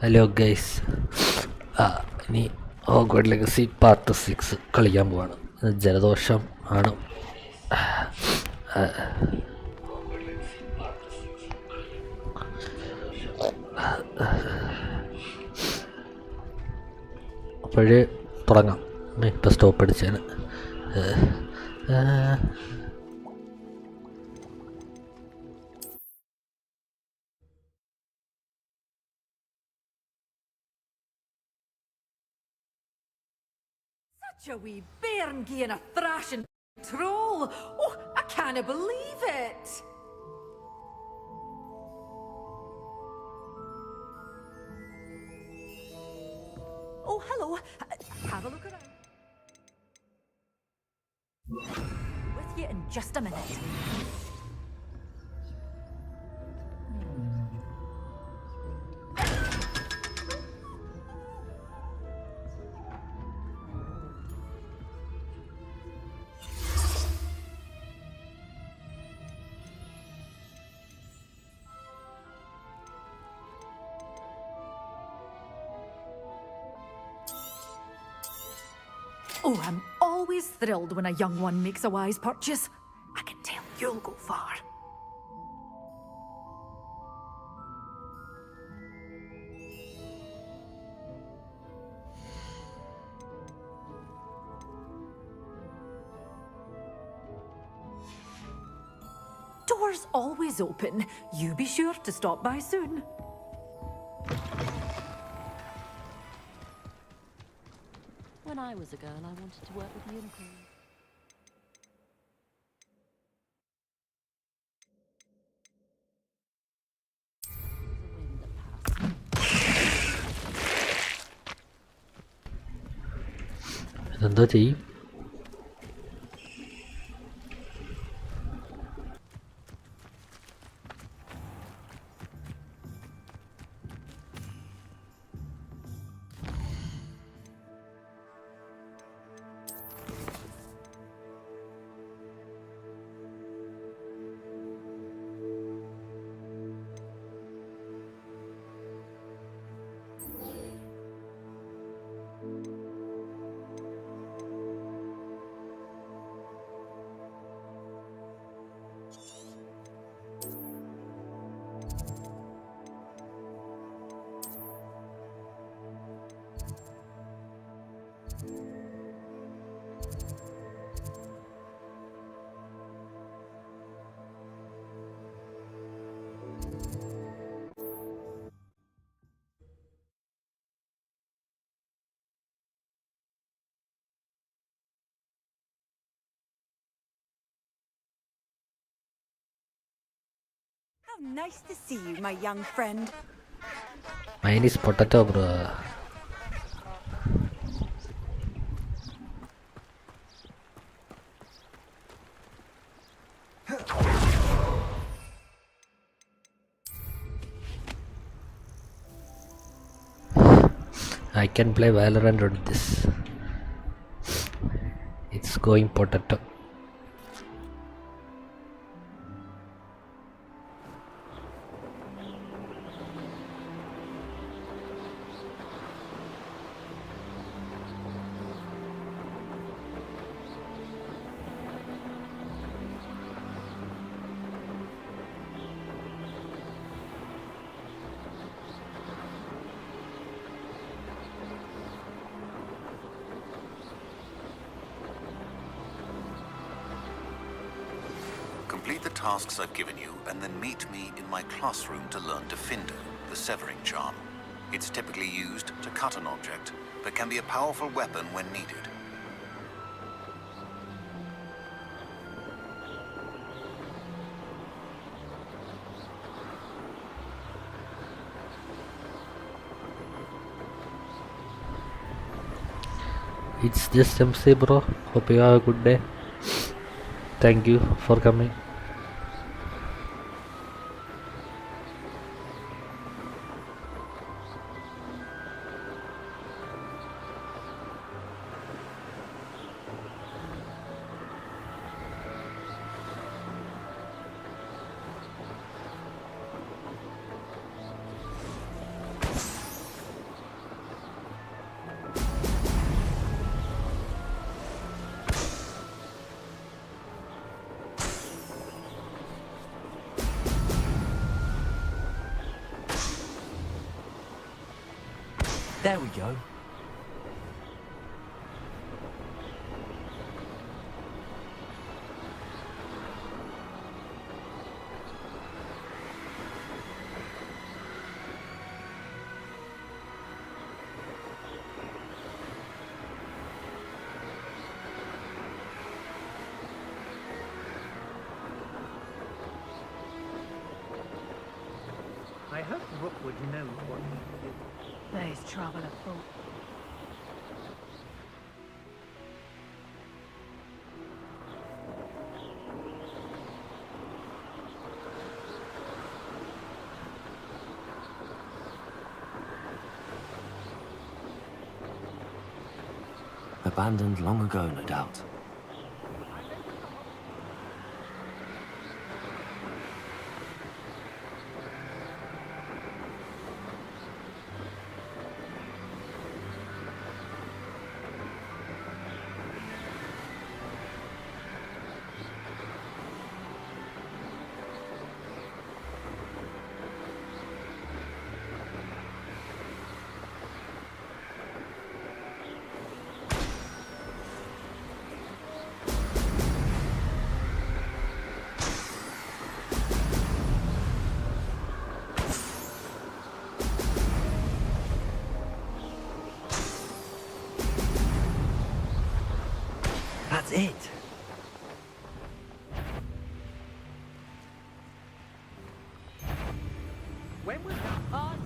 Hello guys, ഇനി ഹോഗ്വാർട്സ് legacy part 6 കളിക്കാൻ പോവാണ്. ജലദോഷം ആണ്. അപ്പോഴേ തുടങ്ങാം. ഇപ്പം stop അടിച്ചാണ്. A wee bairn gieing a thrashing troll. Oh, I can't believe it. Oh, hello. Have a look around. With you in just a minute. Oh, I'm always thrilled when a young one makes a wise purchase. I can tell you'll go far. Doors always open. You be sure to stop by soon. When I was a girl, I wanted to work with unicorns. The wind that passed. ഇതെന്താ ചെയ്യും? How nice to see you, my young friend. Mine is potato, bro. I can play Valorant on this. It's going potato. tasks I've given you, and then meet me in my classroom to learn Defindo, the severing charm. It's typically used to cut an object, but can be a powerful weapon when needed. It's just MC, bro. Hope you have a good day. Thank you for coming. There we go. I hope Rookwood knows what he can do. There's trouble afoot. Abandoned long ago, no doubt. That's it. When was that party?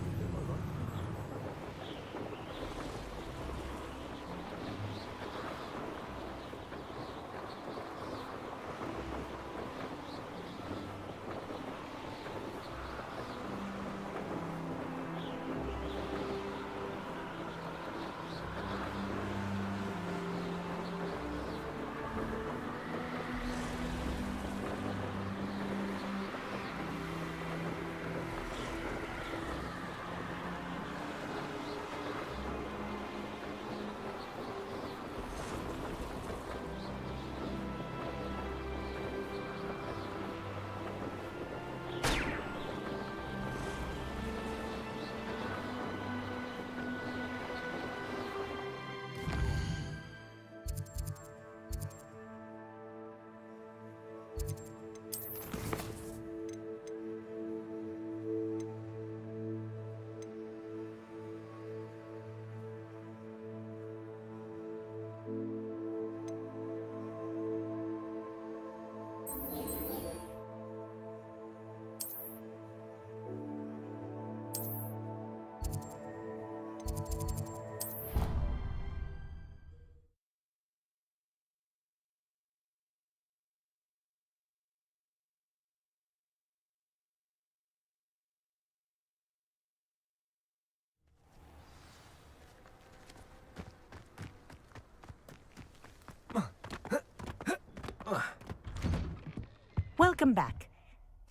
Welcome back.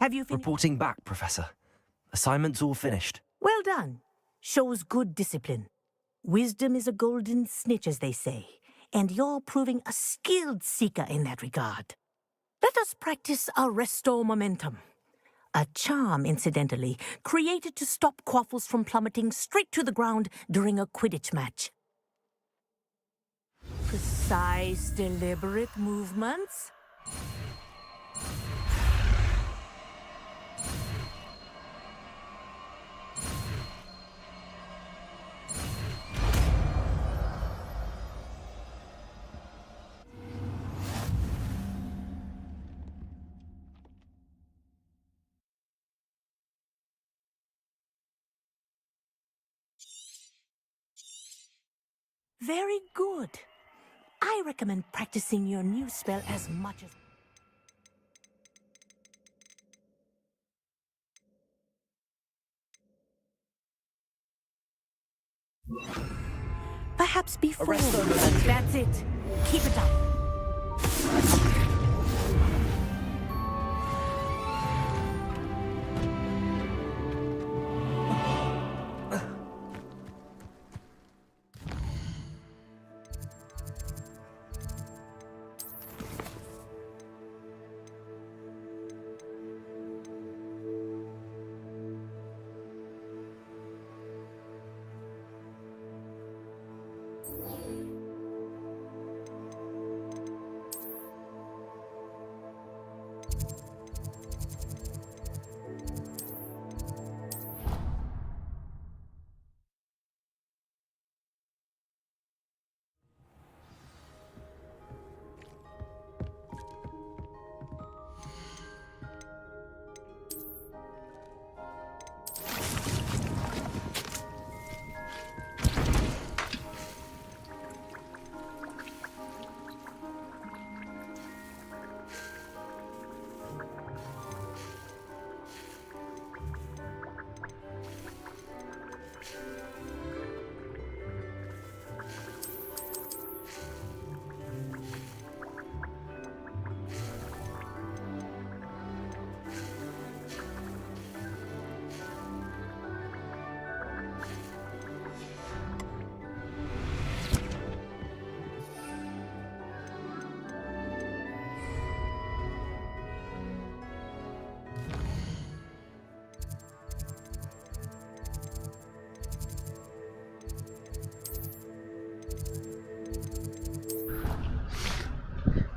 Have you finished? Reporting back, Professor. Assignment's all finished. Well done. Shows good discipline. Wisdom is a golden snitch, as they say, and you're proving a skilled seeker in that regard. Let us practice our restore momentum. A charm, incidentally, created to stop quaffles from plummeting straight to the ground during a Quidditch match. Precise, deliberate movements. Very good. I recommend practicing your new spell as much as... Perhaps before... That's it. Keep it up.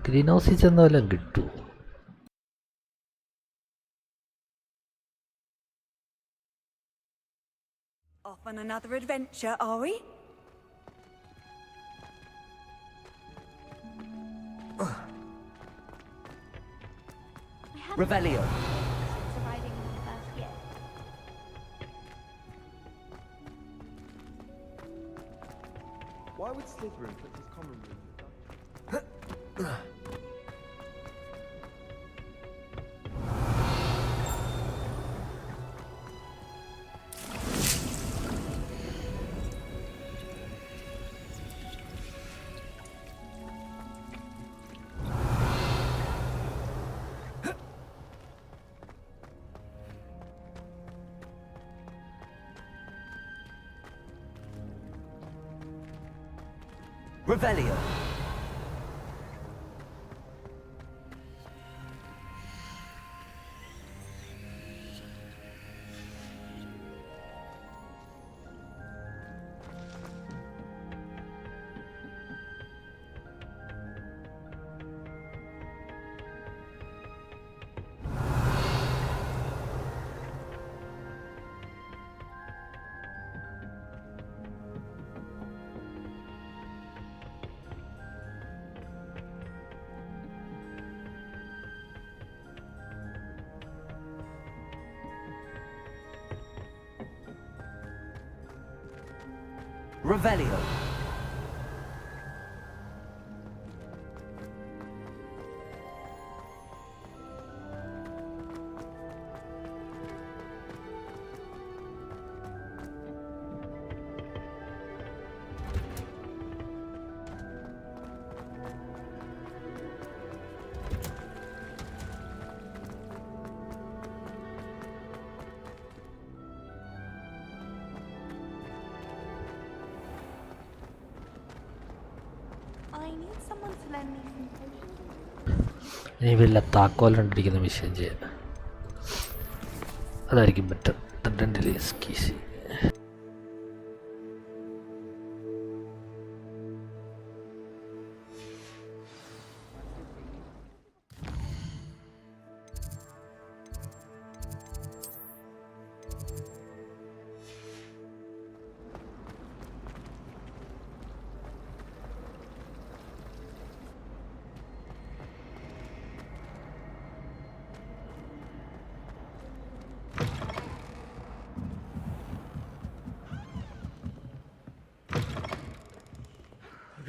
Green ഹൗസിൽ ചെന്ന വല്ലതും കിട്ടുമോ? Off on another adventure, are we? Revelio. Surviving in the first year. Why would Slytherin put his common room in the Revelio. Revelio. I need someone to lend me some potions. ഇനി വല്ല താക്കോലുണ്ടിരിക്കുന്ന mission ചെയ്യാൻ, അതായിരിക്കും better. കീസി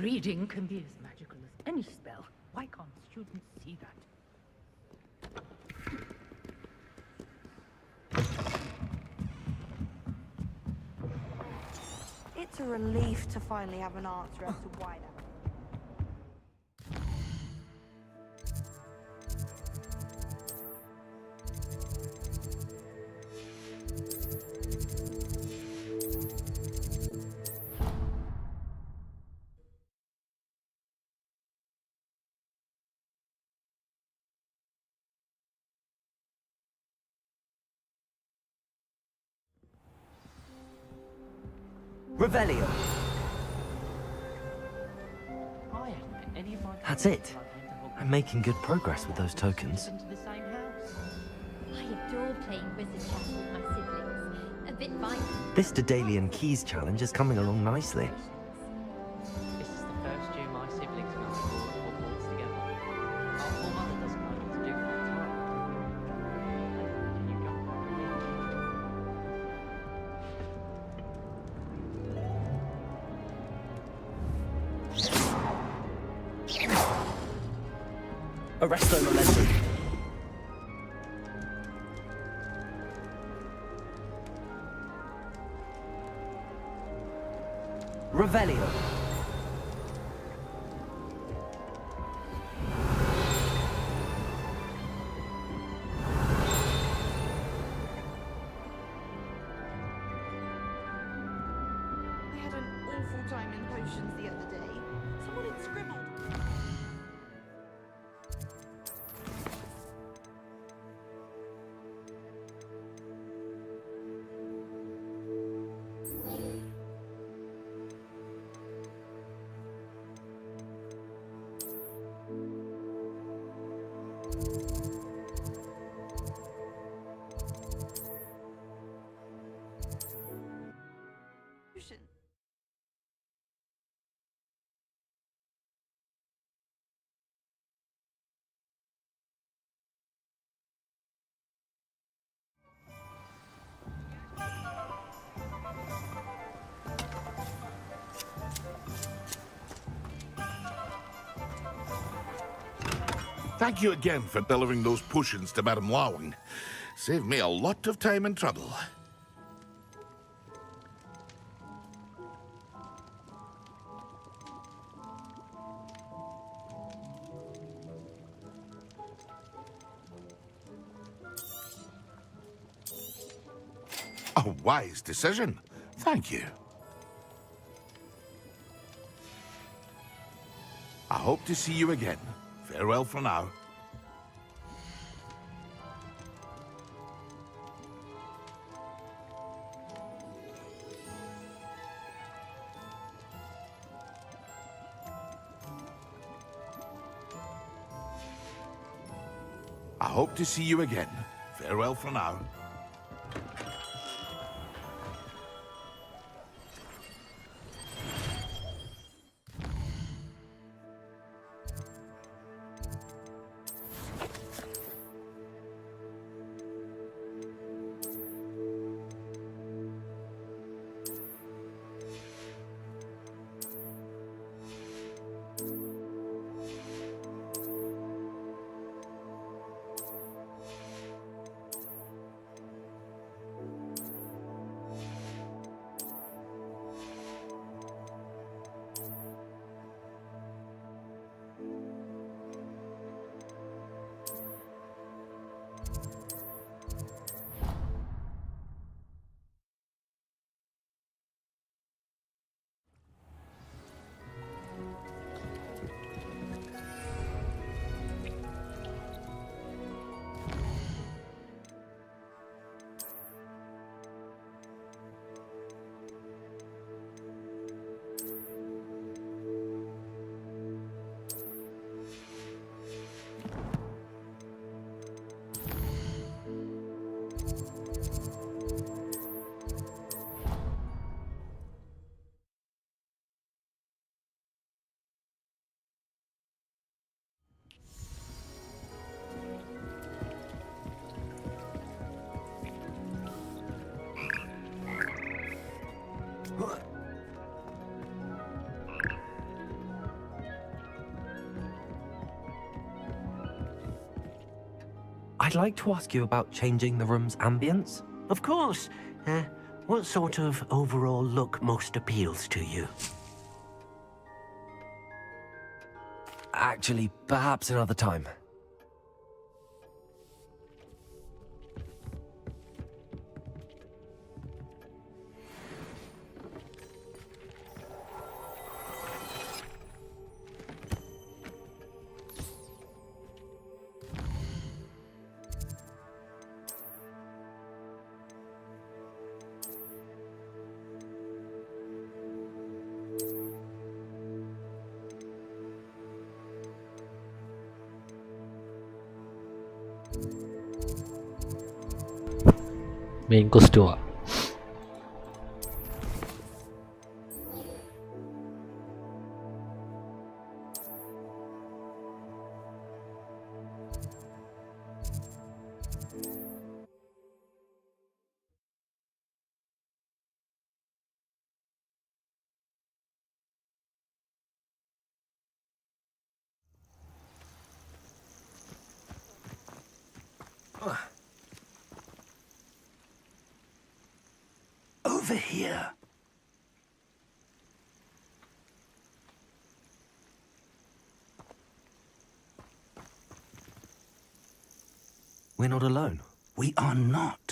Reading can be as magical as any spell. Why can't students see that? It's a relief to finally have an answer as to why that. Revelio. I haven't met any of my That's friends it. till I came to Hogwarts. I'm making good progress with those tokens. Into the same house. I adore playing Wizard Chess with my siblings. A bit violent. This Dedalian Keys challenge is coming along nicely. This is the first year my siblings and I are all at Hogwarts together. Our poor mother doesn't know what to do with her time. Can you go? Arresto Momentum. Revelio. I had an awful time in potions the other day. Someone had scribbled. Potion. Thank you again for delivering those potions to Madame Lawing. Saved me a lot of time and trouble. A wise decision. Thank you. I hope to see you again. Farewell for now. I hope to see you again. Farewell for now. I'd like to ask you about changing the room's ambience. Of course. What sort of overall look most appeals to you? Actually, perhaps another time. Main ക്വസ്റ്റ്യുവാ. Over here. We're not alone. We are not.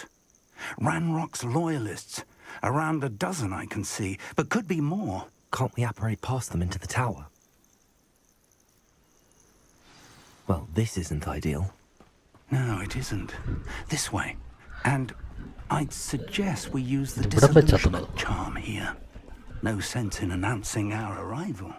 Ranrock's loyalists. Around a dozen I can see, but could be more. Can't we apparate past them into the tower? Well, this isn't ideal. No, it isn't. This way. And I'd suggest we use the ഇവിടെ വെച്ചാ disillusionment charm here. No sense in announcing our arrival.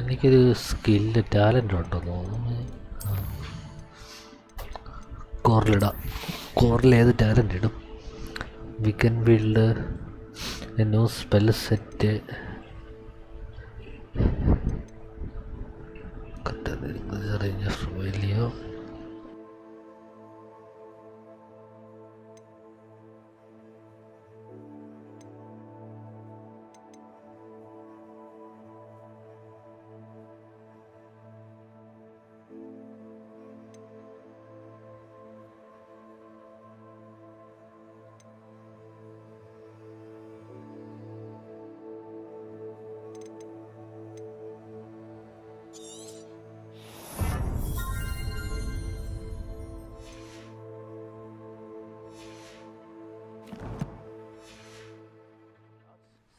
എനിക്കൊരു skill talent ഉണ്ടോ തോന്നുന്നു. കോറിലിടാം. കോറിൽ ഏത് talent ഇടും? We can build a new spell set. വലിയോ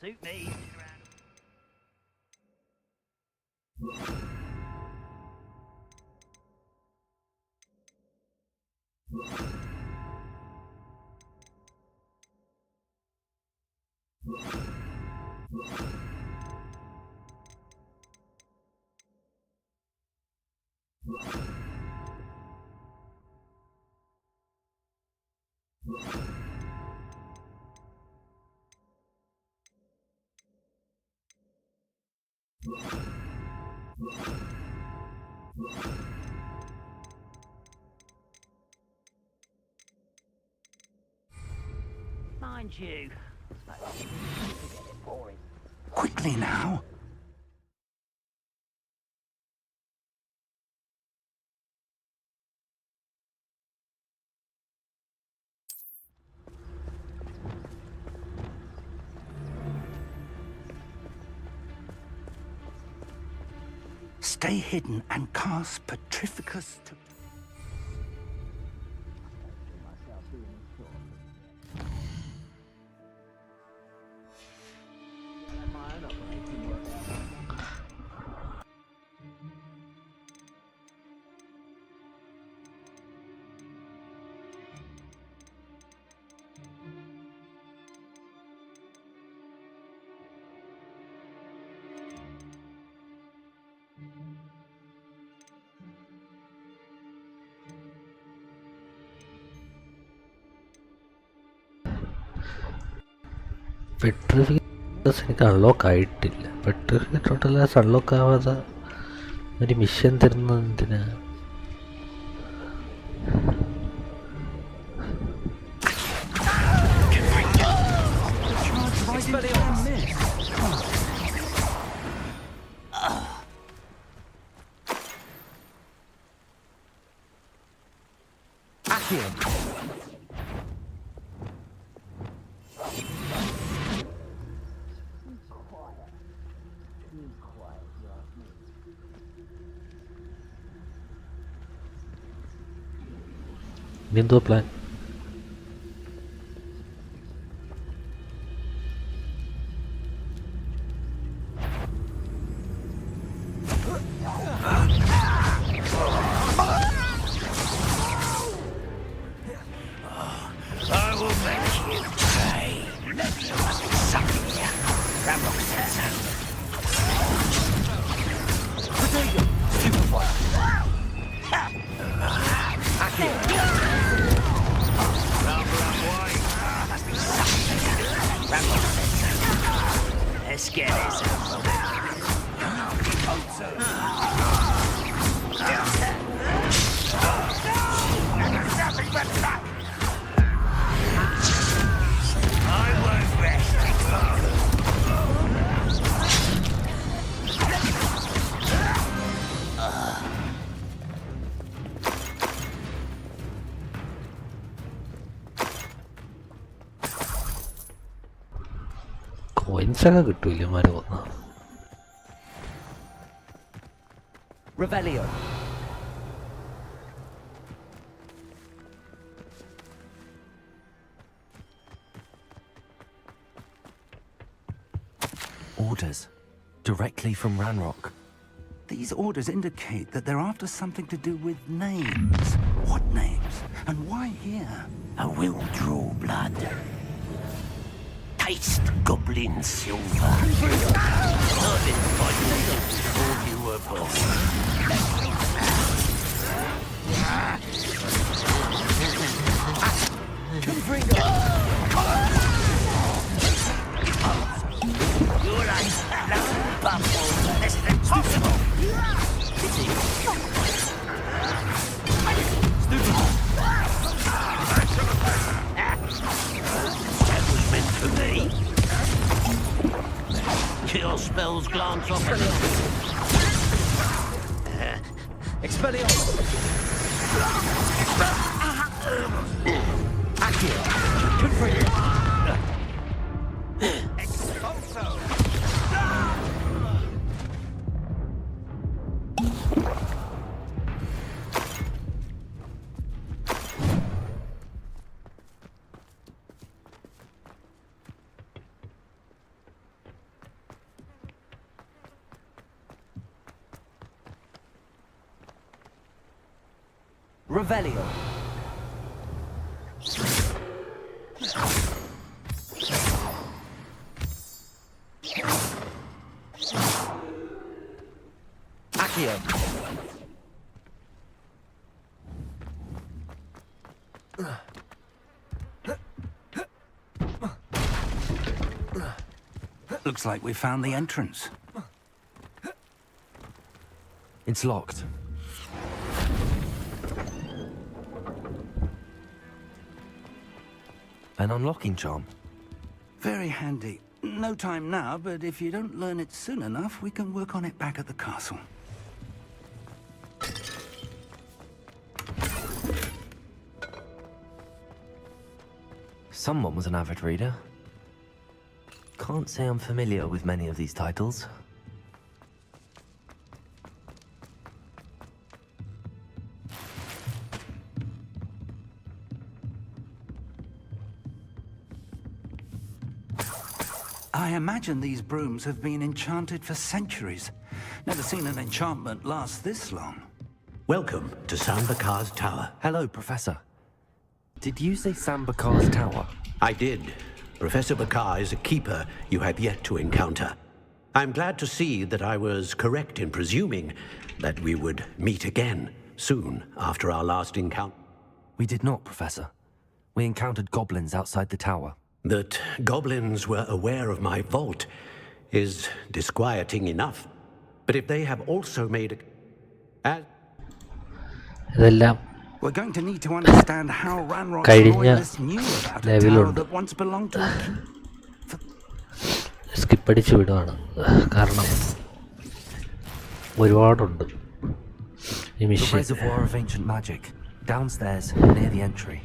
Suit me. Mind you, Quickly now. Stay hidden and cast Petrificus to... പെട്രിഫിക്കസ് എനിക്ക് unlock ആയിട്ടില്ല. പെട്രിഫിക്കസ് ടോട്ടലാസ് അൺലോക്ക് ആവാതെ ഒരു മിഷൻ തരുന്നത് എന്തിനാ? Accio. ഇനി എന്തോ plan? Let's get this out. I won't rest. കോയിൻസൊക്കെ കിട്ടൂല മാര് വന്ന. Revelio. Orders. Directly from Ranrock. These orders indicate that they're after something to do with names. What names? And why here? I will draw blood. Taste goblin silver. I've been fighting before you were born. You're like love bubble. That's impossible. That was meant for me. Your spells glance off. Expelliarmus. Accio. Confringo. Revelio. Accio. Looks like we found the entrance. It's locked. An unlocking charm. Very handy. No time now, but if you don't learn it soon enough, we can work on it back at the castle. Someone was an avid reader. Can't say I'm familiar with many of these titles. I imagine these brooms have been enchanted for centuries. Never seen an enchantment last this long. Welcome to Sambakar's Tower. Hello, Professor. Did you say Sambakar's Tower? I did. Professor Bakar is a keeper you have yet to encounter. I'm glad to see that I was correct in presuming that we would meet again soon after our last encounter. We did not, Professor. We encountered goblins outside the tower. That goblins were aware of my vault is disquieting enough. But if they have also made ഇതെല്ലാം We're going to need to understand how Ranrock's കഴിഞ്ഞ loyalists knew about a tower ലെവലുണ്ട്. that once belonged to a സ്കിപ്പടിച്ച് വിടുവാണ്, കാരണം ഒരുപാടുണ്ട് ഈ The mission. reservoir of ancient magic. Downstairs, near the entry.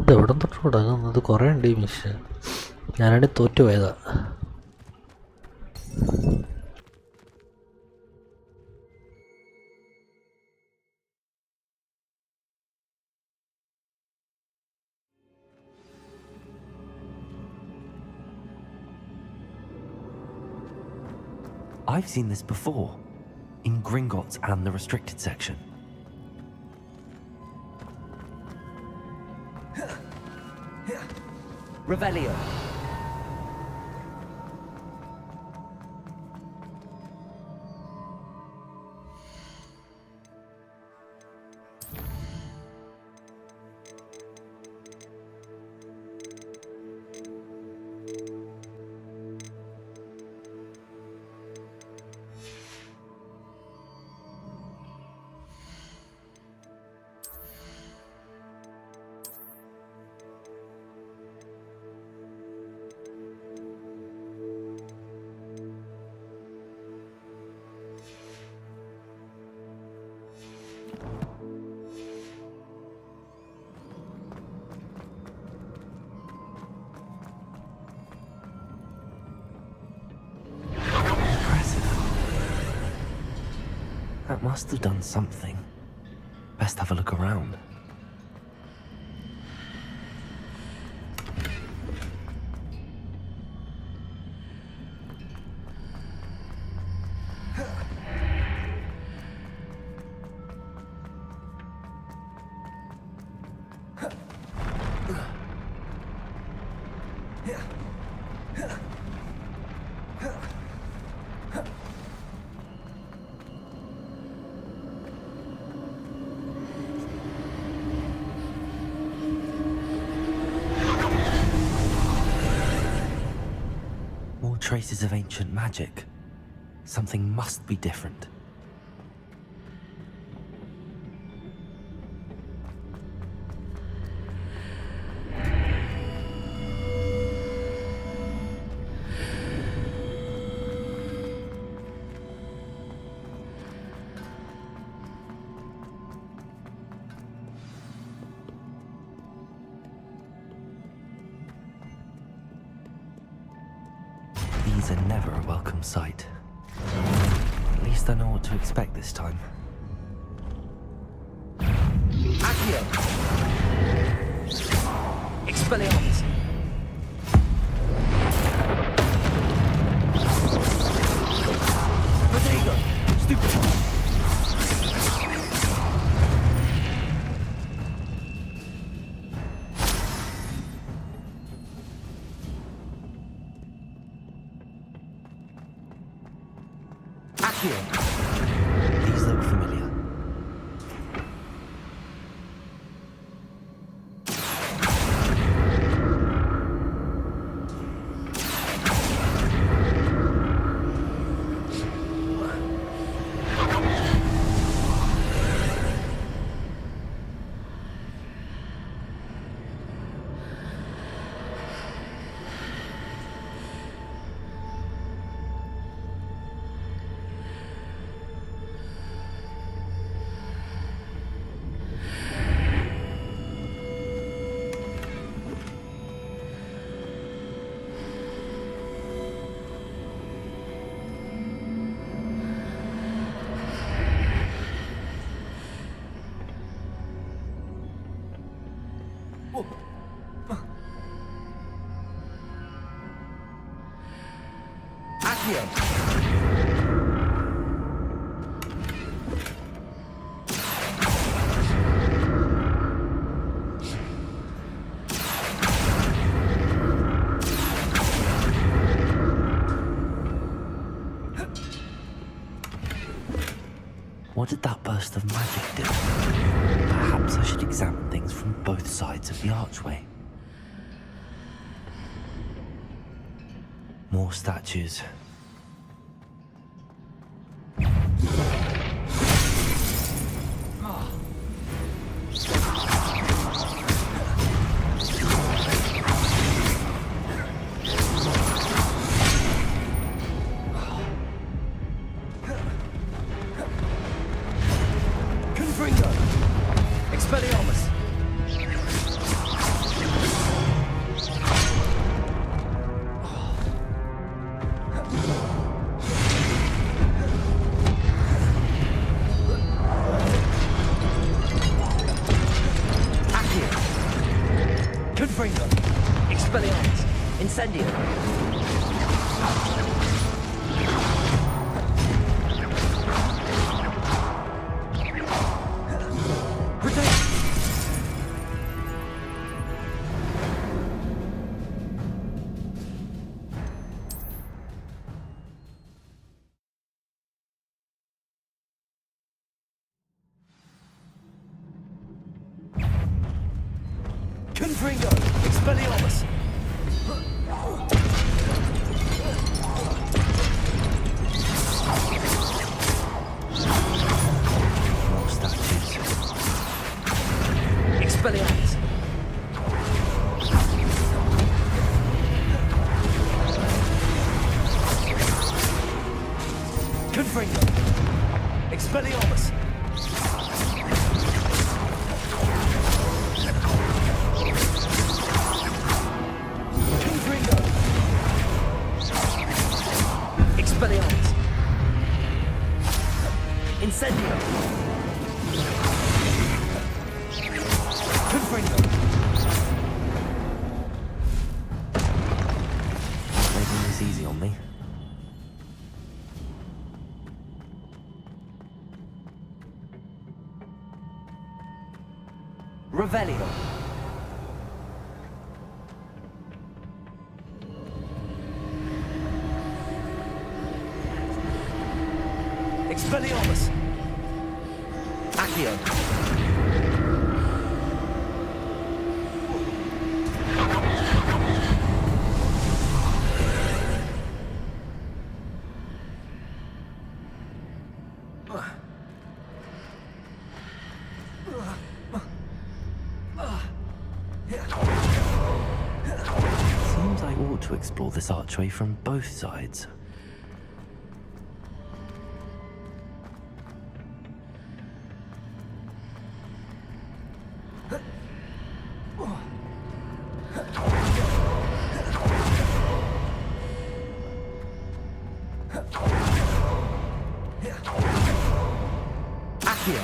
ഇത് എവിടെ തൊട്ട് തുടങ്ങുന്നത്? കുറേ ഉണ്ട് ഈ മിഷൻ. ഞാനാണെങ്കിൽ തോറ്റുപോയതാ. I've seen this before, in Gringotts and the restricted section. Revelio. That must have done something. Best have a look around. Traces of ancient magic. Something must be different. These are never a welcome sight. At least I know what to expect this time. Accio. Expelliarmus. Protego. Stupid. These look familiar. What did that burst of magic do? Perhaps I should examine things from both sides of the archway. More statues. Confringo! Expelliarmus! Confringo! Expelliarmus! Incendio! Confringo! Expelliarmus! More statues. Expelliarmus! Confringo! Expelliarmus! Confringo! Expelliarmus! Incendio! Confringo! Making this easy on me. Revelio! Expelliarmus! Accio! Seems I ought to explore this archway from both sides. Accio!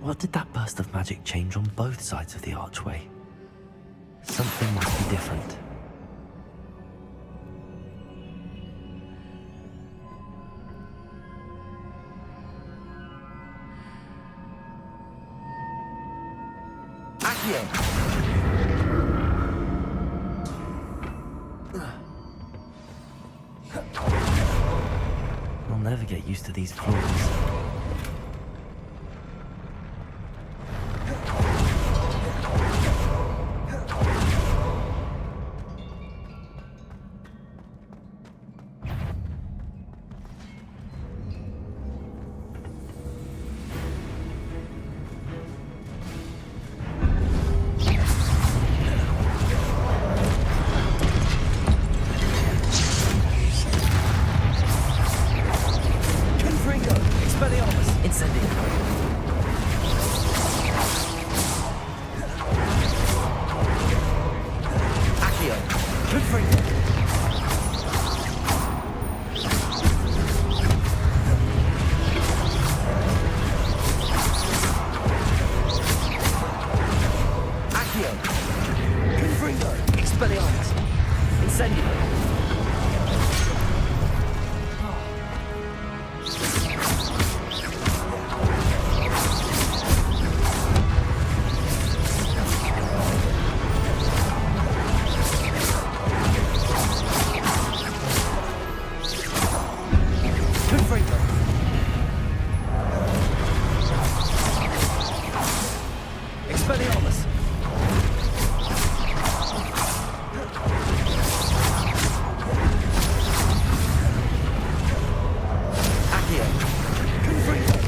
What did that burst of magic change on both sides of the archway? Something must be different. Accio! I'll never get used to these floors. Confringo! Expelliarmus! Confringo. Expelliarmus. Accio. Confringo.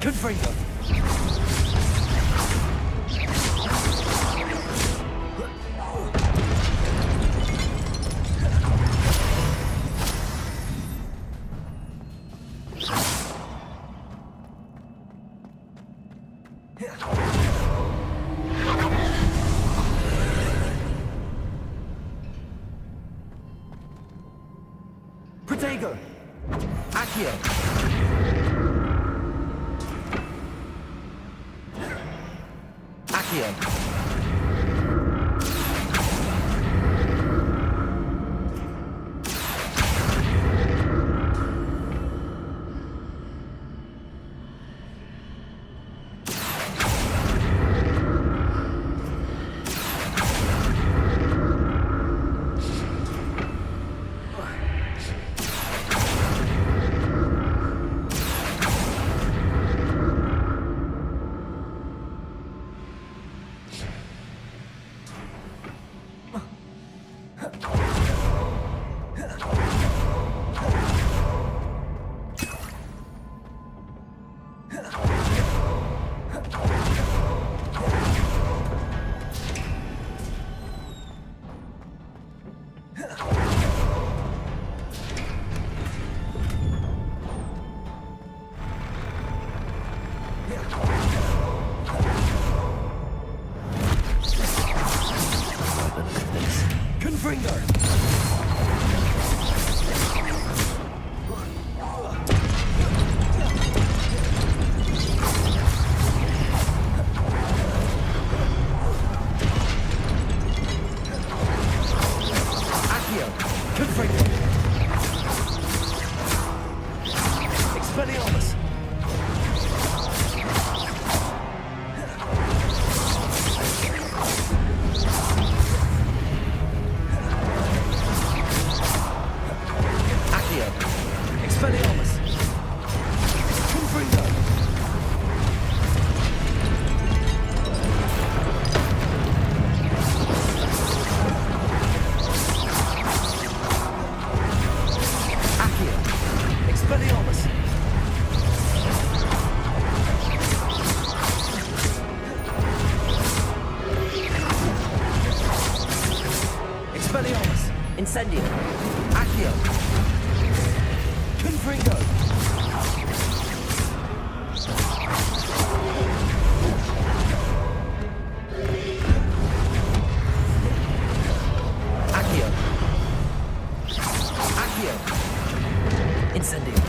Confringo. Protego. Accio. Accio. Confringo. Accio. Confringo. Expelliarmus. Expelliarmus. Confringo. Accio. Expelliarmus. Expelliarmus. Incendio. Accio. Confringo. Accio. Accio. Incendio.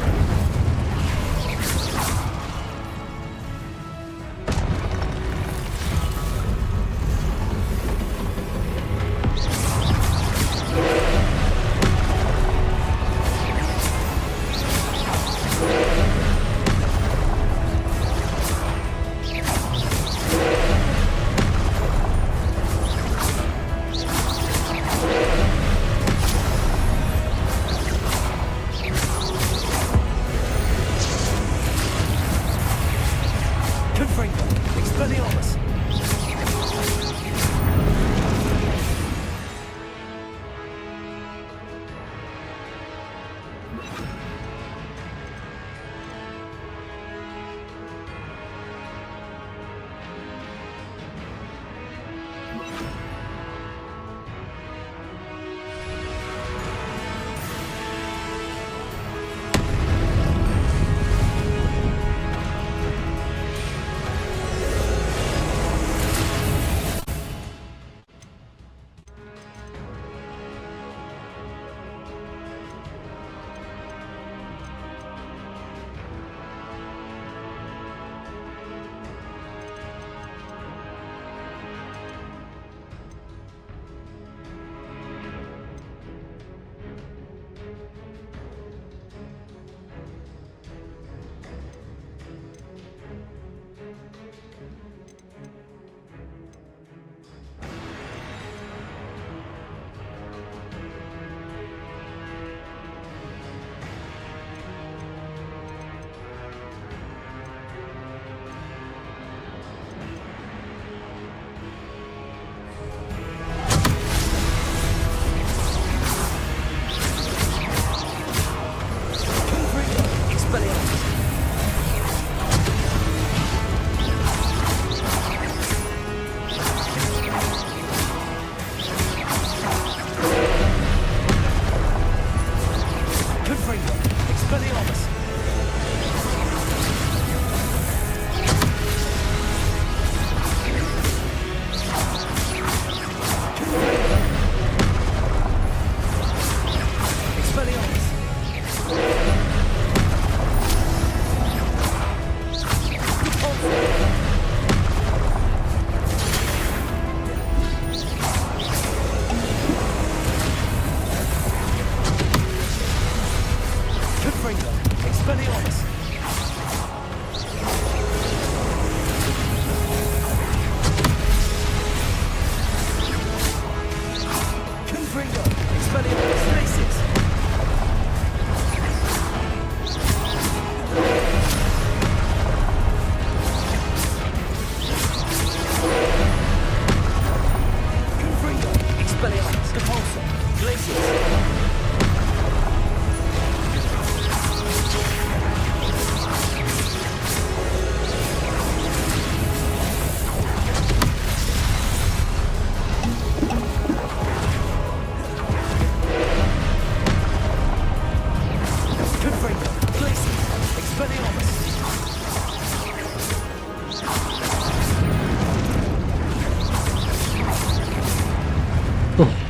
Expelliarmus, Geforce, Glacius.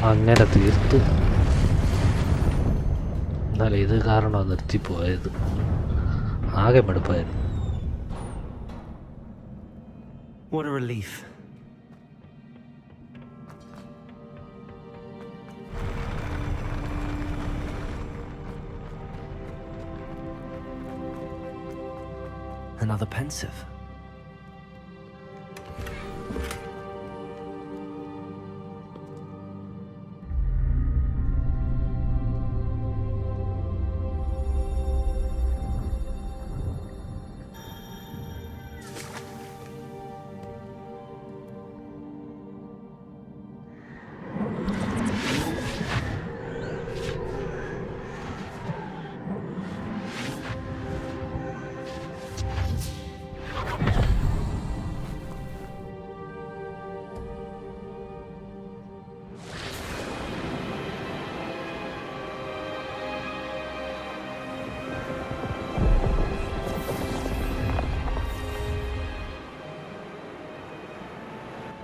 അങ്ങനെ തീർത്തു. എന്നാലും ഇത് കാരണം നിർത്തിപ്പോയത്, ആകെ മടുപ്പായിരുന്നു. What a relief. Another pensive.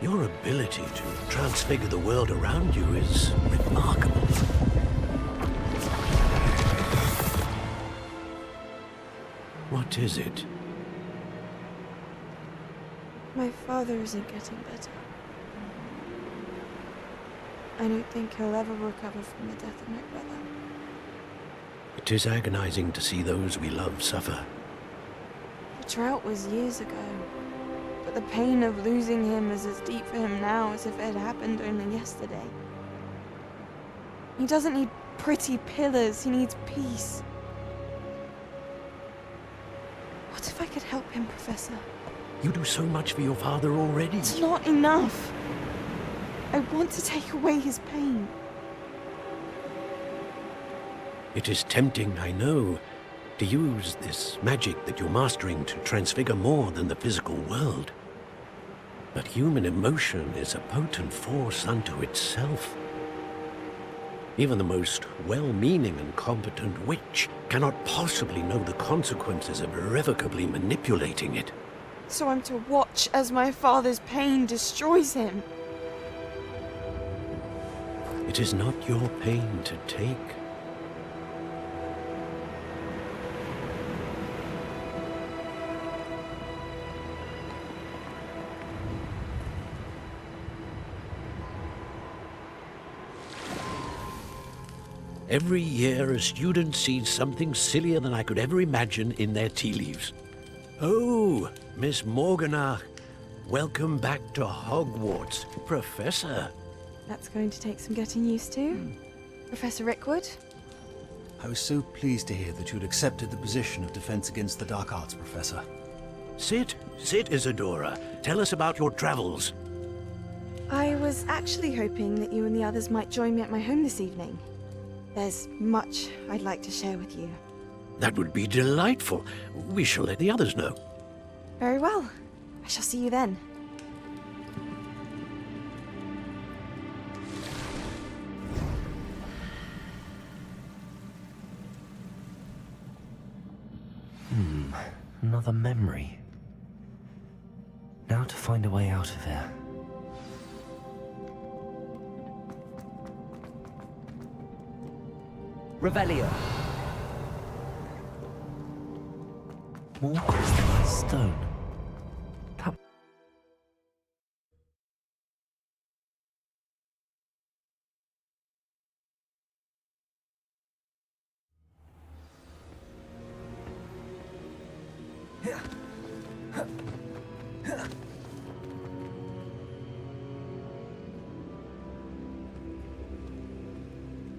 Your ability to transfigure the world around you is remarkable. What is it? My father isn't getting better. I don't think he'll ever recover from the death of my brother. It is agonizing to see those we love suffer. The drought was years ago, but the pain of losing him is as deep for him now as if it had happened only yesterday. He doesn't need pretty pillars, he needs peace. What if I could help him, Professor? You do so much for your father already. It's not enough. I want to take away his pain. It is tempting, I know, to use this magic that you're mastering to transfigure more than the physical world. But human emotion is a potent force unto itself. Even the most well-meaning and competent witch cannot possibly know the consequences of irrevocably manipulating it. So I'm to watch as my father's pain destroys him. It is not your pain to take. Every year, a student sees something sillier than I could ever imagine in their tea leaves. Oh, Miss Morganach, welcome back to Hogwarts, Professor. That's going to take some getting used to. Professor Rickwood? I was so pleased to hear that you'd accepted the position of Defense Against the Dark Arts, Professor. Sit, Isadora. Tell us about your travels. I was actually hoping that you and the others might join me at my home this evening. There's much I'd like to share with you. That would be delightful. We shall let the others know. Very well. I shall see you then. Another memory. Now to find a way out of here. Revelio. More crystallized stone.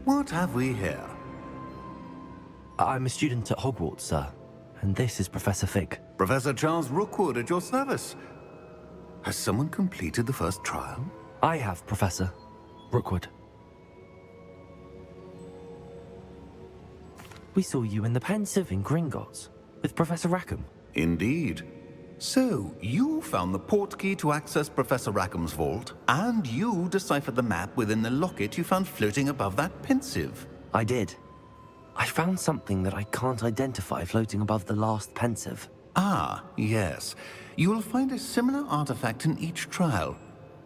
What have we here? I'm a student at Hogwarts, sir. And this is Professor Fig. Professor Charles Rookwood at your service. Has someone completed the first trial? I have, Professor Rookwood. We saw you in the Pensive in Gringotts with Professor Rackham. Indeed. So, you found the portkey to access Professor Rackham's vault, and you deciphered the map within the locket you found floating above that Pensive. I did. I found something that I can't identify floating above the last Pensive. Ah, yes. You will find a similar artifact in each trial.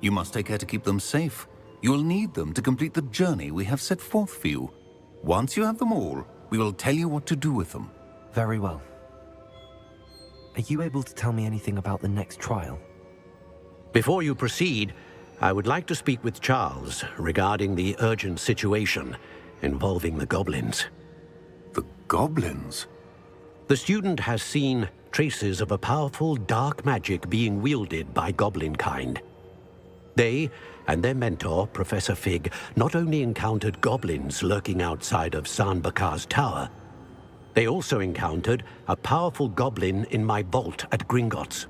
You must take care to keep them safe. You will need them to complete the journey we have set forth for you. Once you have them all, we will tell you what to do with them. Very well. Are you able to tell me anything about the next trial? Before you proceed, I would like to speak with Charles regarding the urgent situation involving the goblins. The goblins? The student has seen traces of a powerful dark magic being wielded by goblin kind. They and their mentor, Professor Fig, not only encountered goblins lurking outside of Sanbakar's tower, they also encountered a powerful goblin in my vault at Gringotts.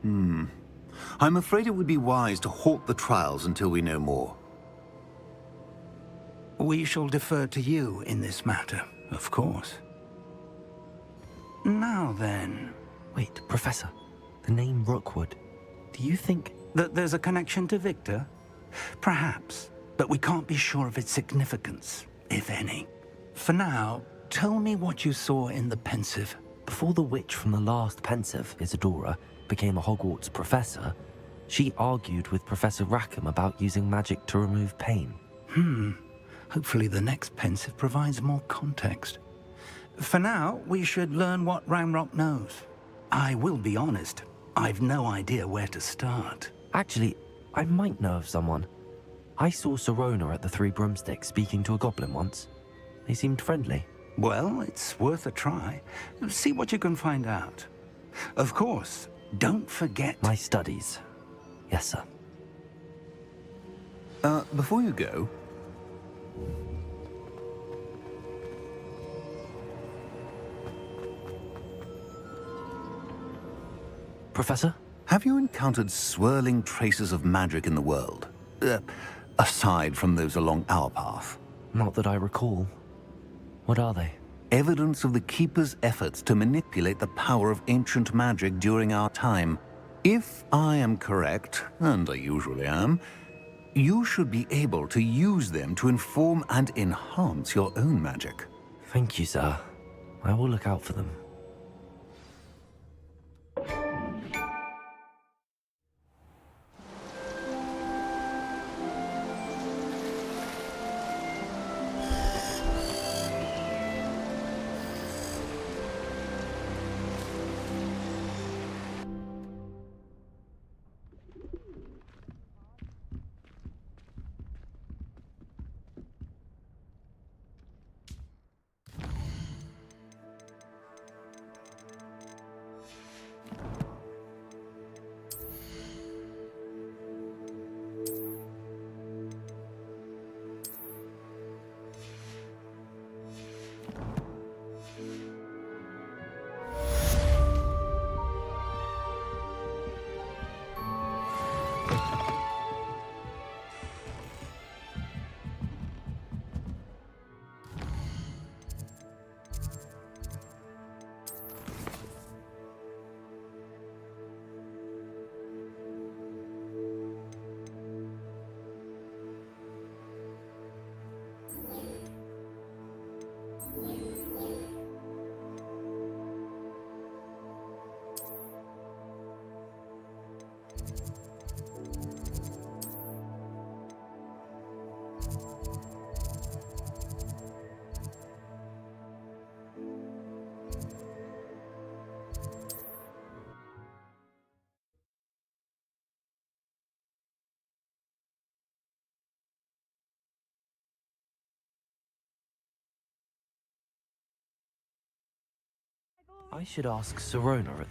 I'm afraid it would be wise to halt the trials until we know more. We shall defer to you in this matter, of course. Now then... Wait, Professor. The name Rookwood. Do you think... that there's a connection to Victor? Perhaps, but we can't be sure of its significance, if any. For now, tell me what you saw in the Pensive. Before the witch from the last Pensive, Isadora, became a Hogwarts professor, she argued with Professor Rackham about using magic to remove pain. Hopefully the next Pensive provides more context. For now, we should learn what Ranrock knows. I will be honest, I've no idea where to start. Actually, I might know of someone. I saw Sirona at the Three Broomsticks speaking to a goblin once. They seemed friendly. Well, it's worth a try. See what you can find out. Of course, don't forget... my studies. Yes, sir. Before you go... Professor? Have you encountered swirling traces of magic in the world? Aside from those along our path? Not that I recall. What are they? Evidence of the Keeper's efforts to manipulate the power of ancient magic during our time. If I am correct, and I usually am, you should be able to use them to inform and enhance your own magic. Thank you, sir. I will look out for them. I should ask Sirona at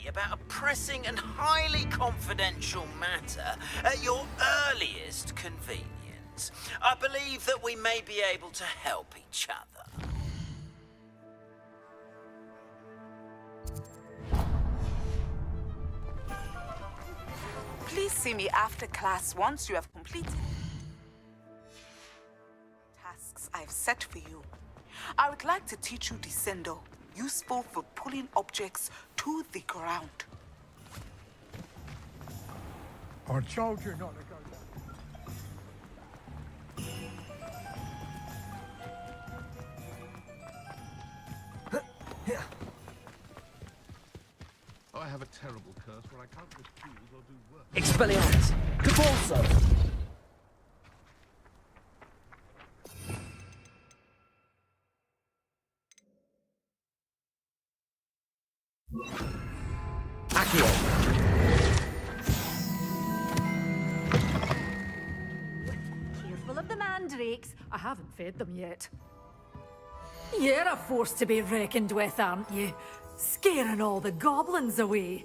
the... about a pressing and highly confidential matter at your earliest convenience. I believe that we may be able to help each other. Please see me after class once you have completed tasks I've set for you. I would like to teach you Descendo, useful for pulling objects to the ground. I told you not to go down. I have a terrible curse where I can't refuse or do work. Expelliarmus! Geforce! Careful of the mandrakes. I haven't fed them yet. You're a force to be reckoned with, aren't you? Scaring all the goblins away.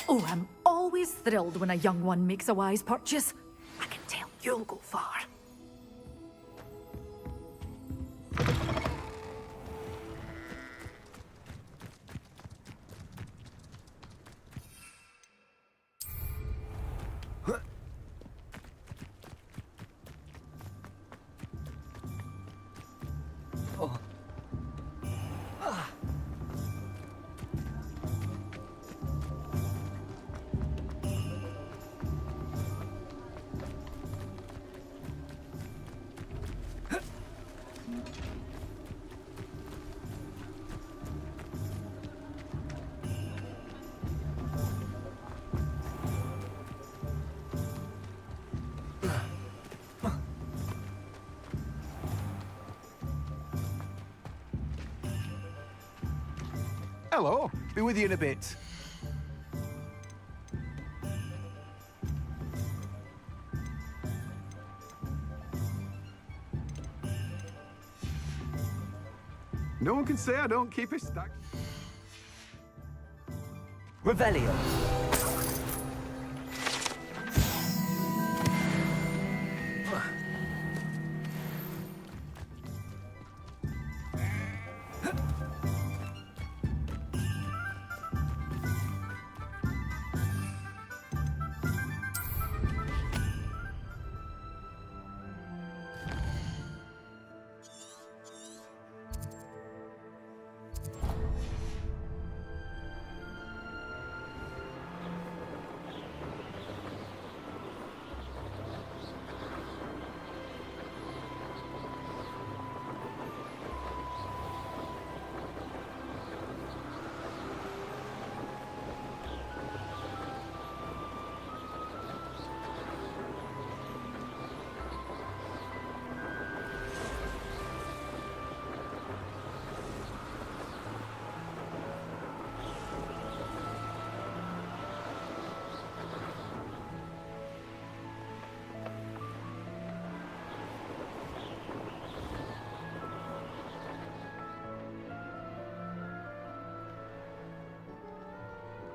Oh, I'm always thrilled when a young one makes a wise purchase. I can tell you'll go far. Hello, be with you in a bit. No one can say I don't keep it stacked. Revelio.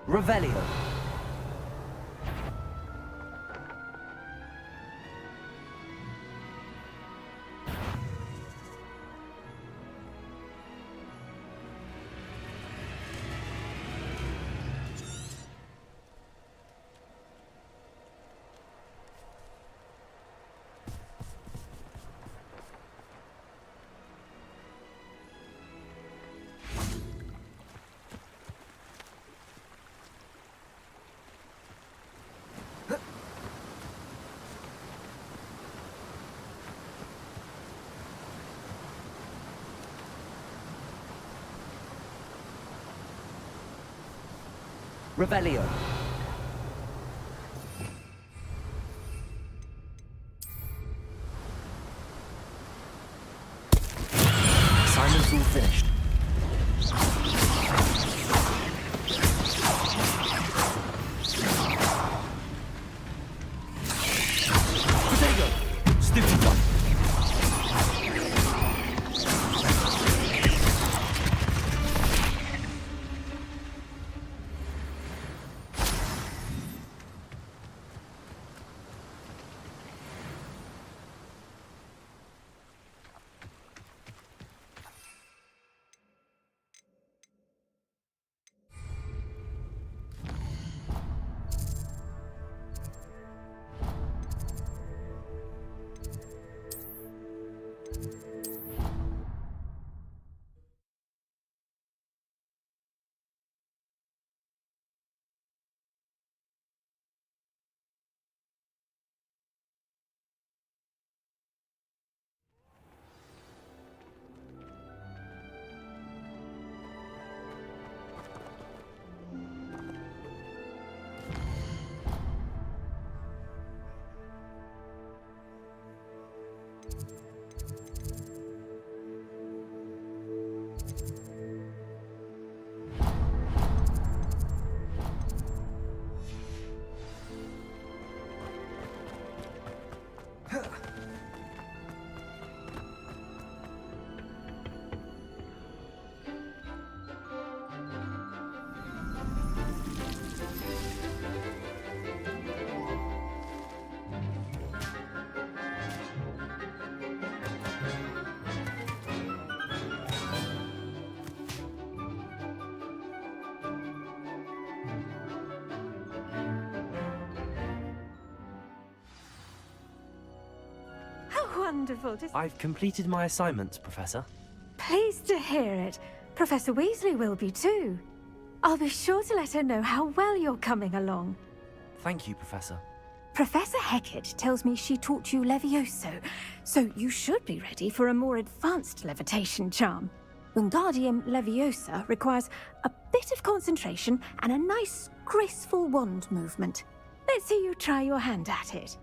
Revelio. Revelio. Simon's all finished. Potato! Stupid one. wonderful to... I've completed my assignments, Professor. Pleased to hear it. Professor Weasley will be too. I'll be sure to let her know how well you're coming along. Thank you, Professor. Professor Hecat tells me she taught you Levioso, so you should be ready for a more advanced levitation charm. Wingardium Leviosa requires a bit of concentration and a nice, graceful wand movement. Let's see you try your hand at it.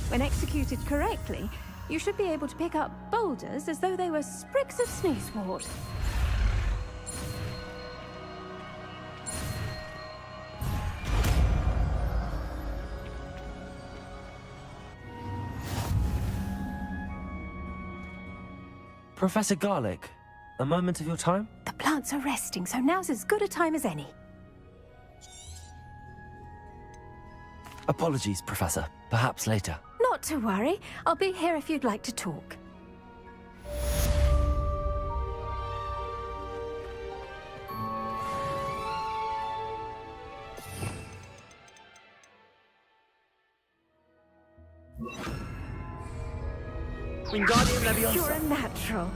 When executed correctly, you should be able to pick up boulders as though they were sprigs of sneezewort. Professor Garlick, a moment of your time? The plants are resting, so now's as good a time as any. Apologies, Professor. Perhaps later. Not to worry. I'll be here if you'd like to talk. Wingardium Leviosa. You're a natural.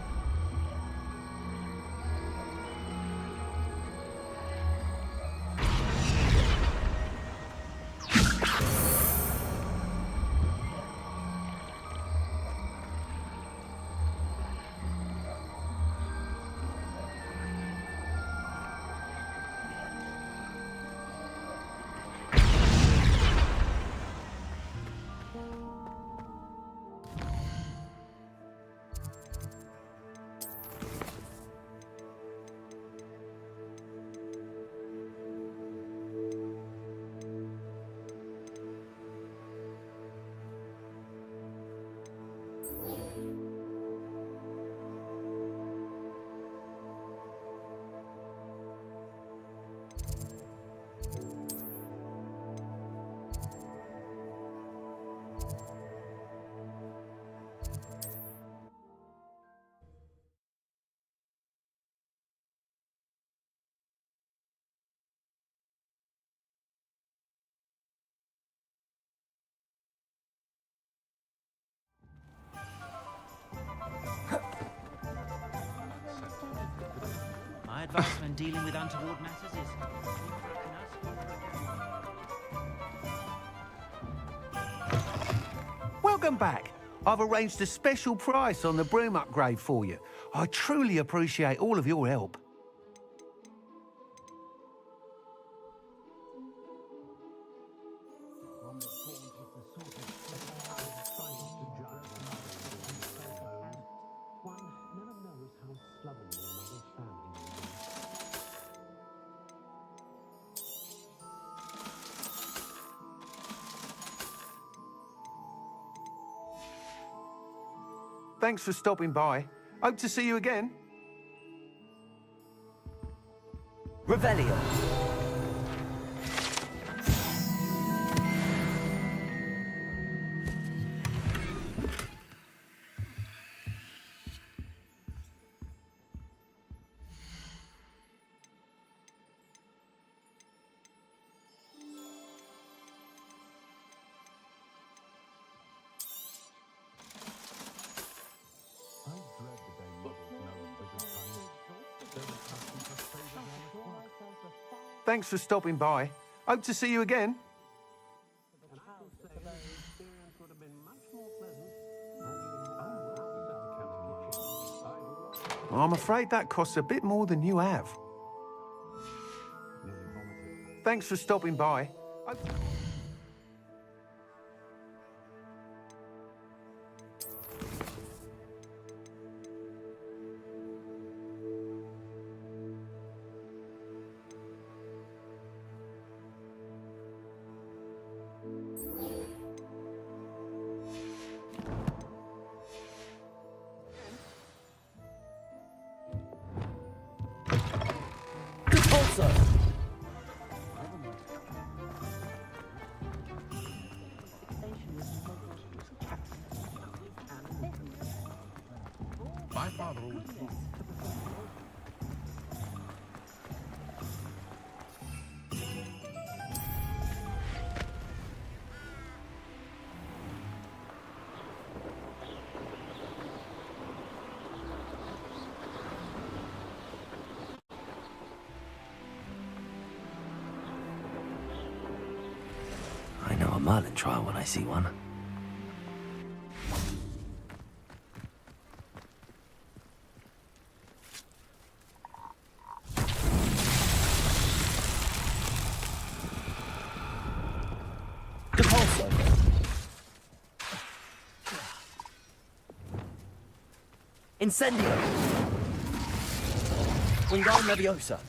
My advice when dealing with untoward matters is... Welcome back. I've arranged a special price on the broom upgrade for you. I truly appreciate all of your help. Thanks for stopping by. Hope to see you again. Revelio. Thanks for stopping by. Hope to see you again. I'm afraid that costs a bit more than you have. Thanks for stopping by. Geforce. My father always told me. Merlin trial when I see one. Geforce. Incendio. Wingardium Leviosa.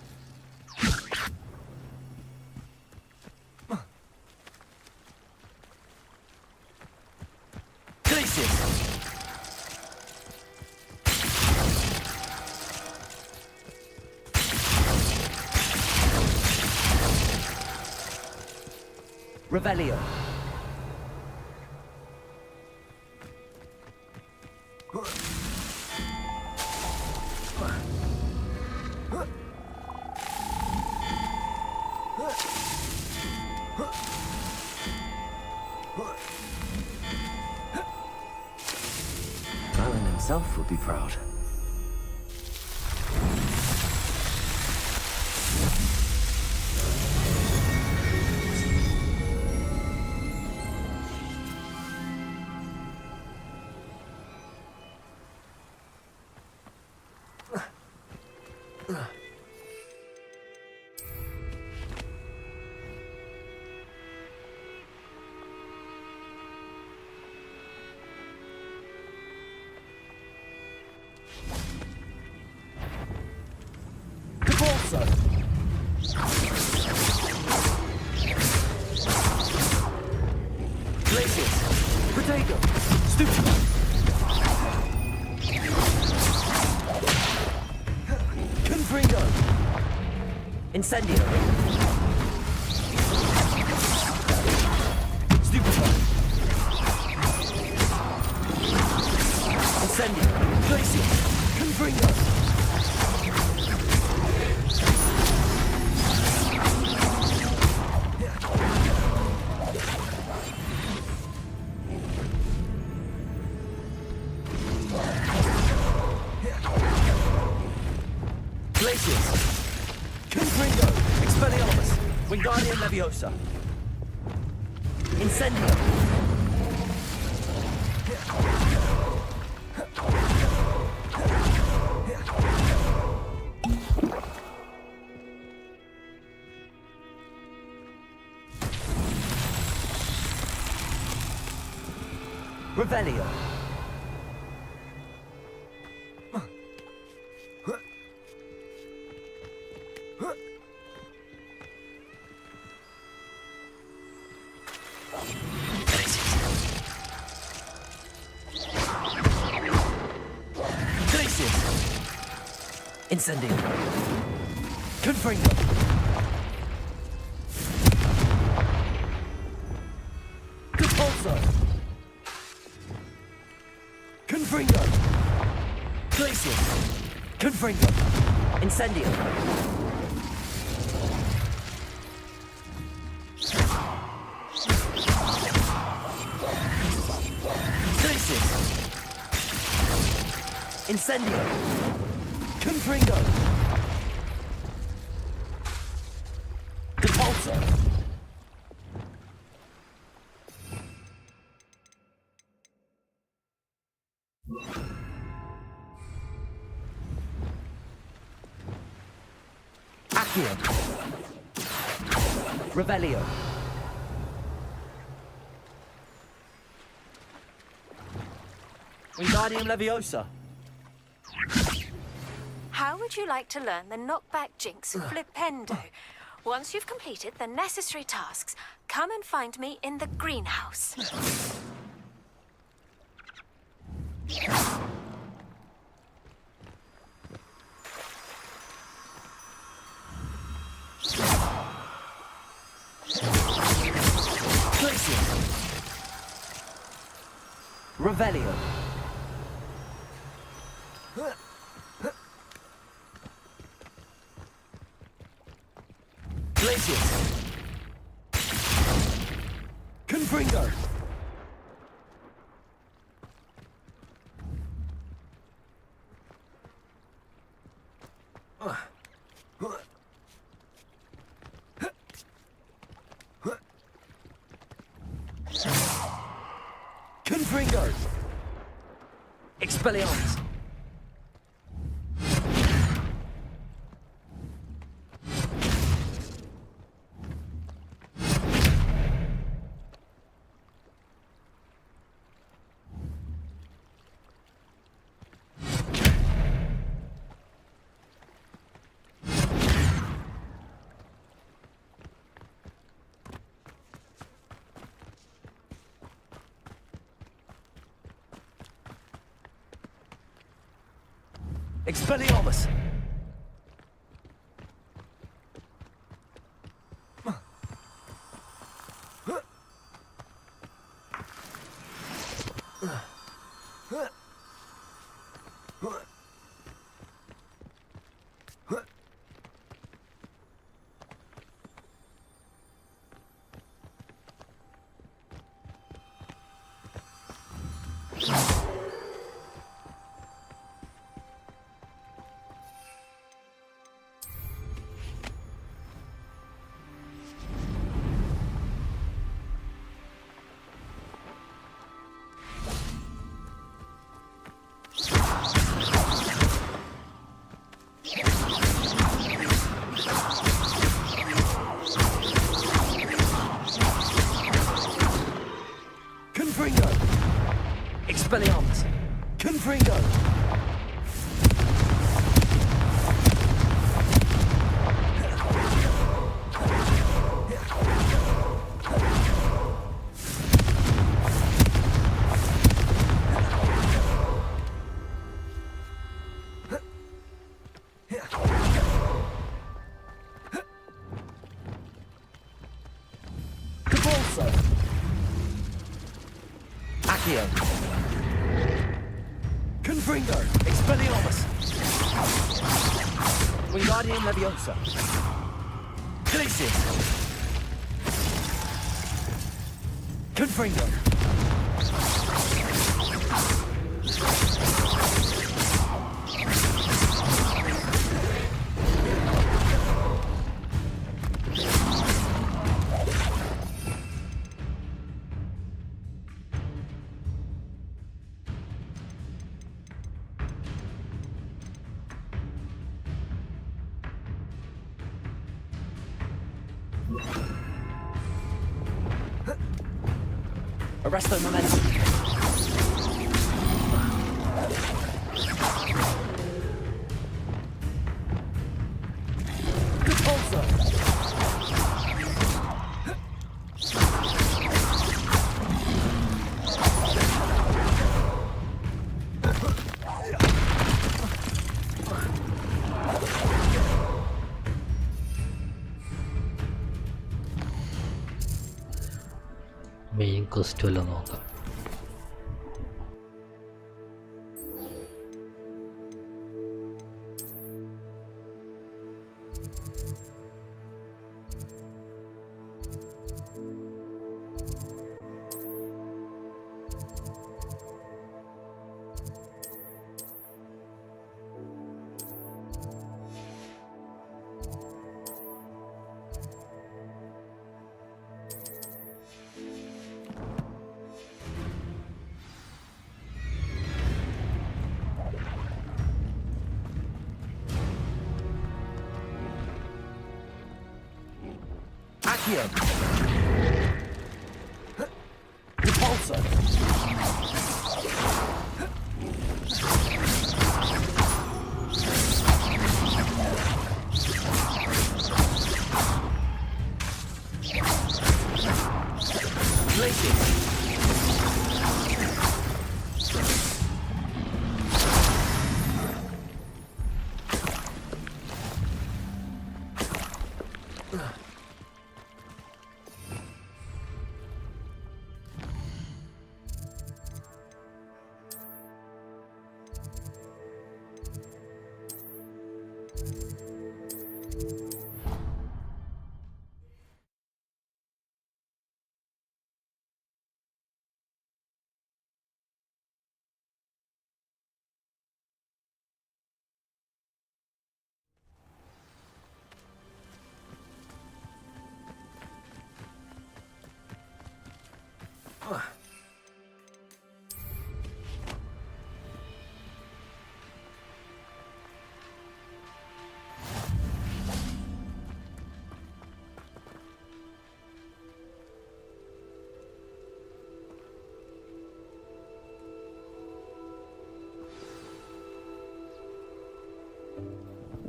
Revelio. Merlin himself would be proud. Incendio. Stupefy. Incendio. Glacier. Confringo. Glaciers. Confringo. Expelliarmus. Wingardium Leviosa. Incendio. Revelio. Incendio. Confringo. Geforce. Confringo. Glacier. Confringo. Incendio. Glacier. Incendio. Confringo. Geforce. Accio. Revelio. Wingardium Leviosa. How would you like to learn the knockback jinx flipendo? Once you've completed the necessary tasks, come and find me in the greenhouse. Glacier. Revelio. Glacier. Confringo. Confringo! Expelliarmus! Expelliarmus! Confringo! Expelliarmus! Confringo! Geforce! Accio! Confringo! Expelliarmus! Wingardium Leviosa! Glacius! Confringo! Arresto momentum. Repulsor. Main quest വല്ലതും നോക്കാം. Accio! Repulsor! Glacius!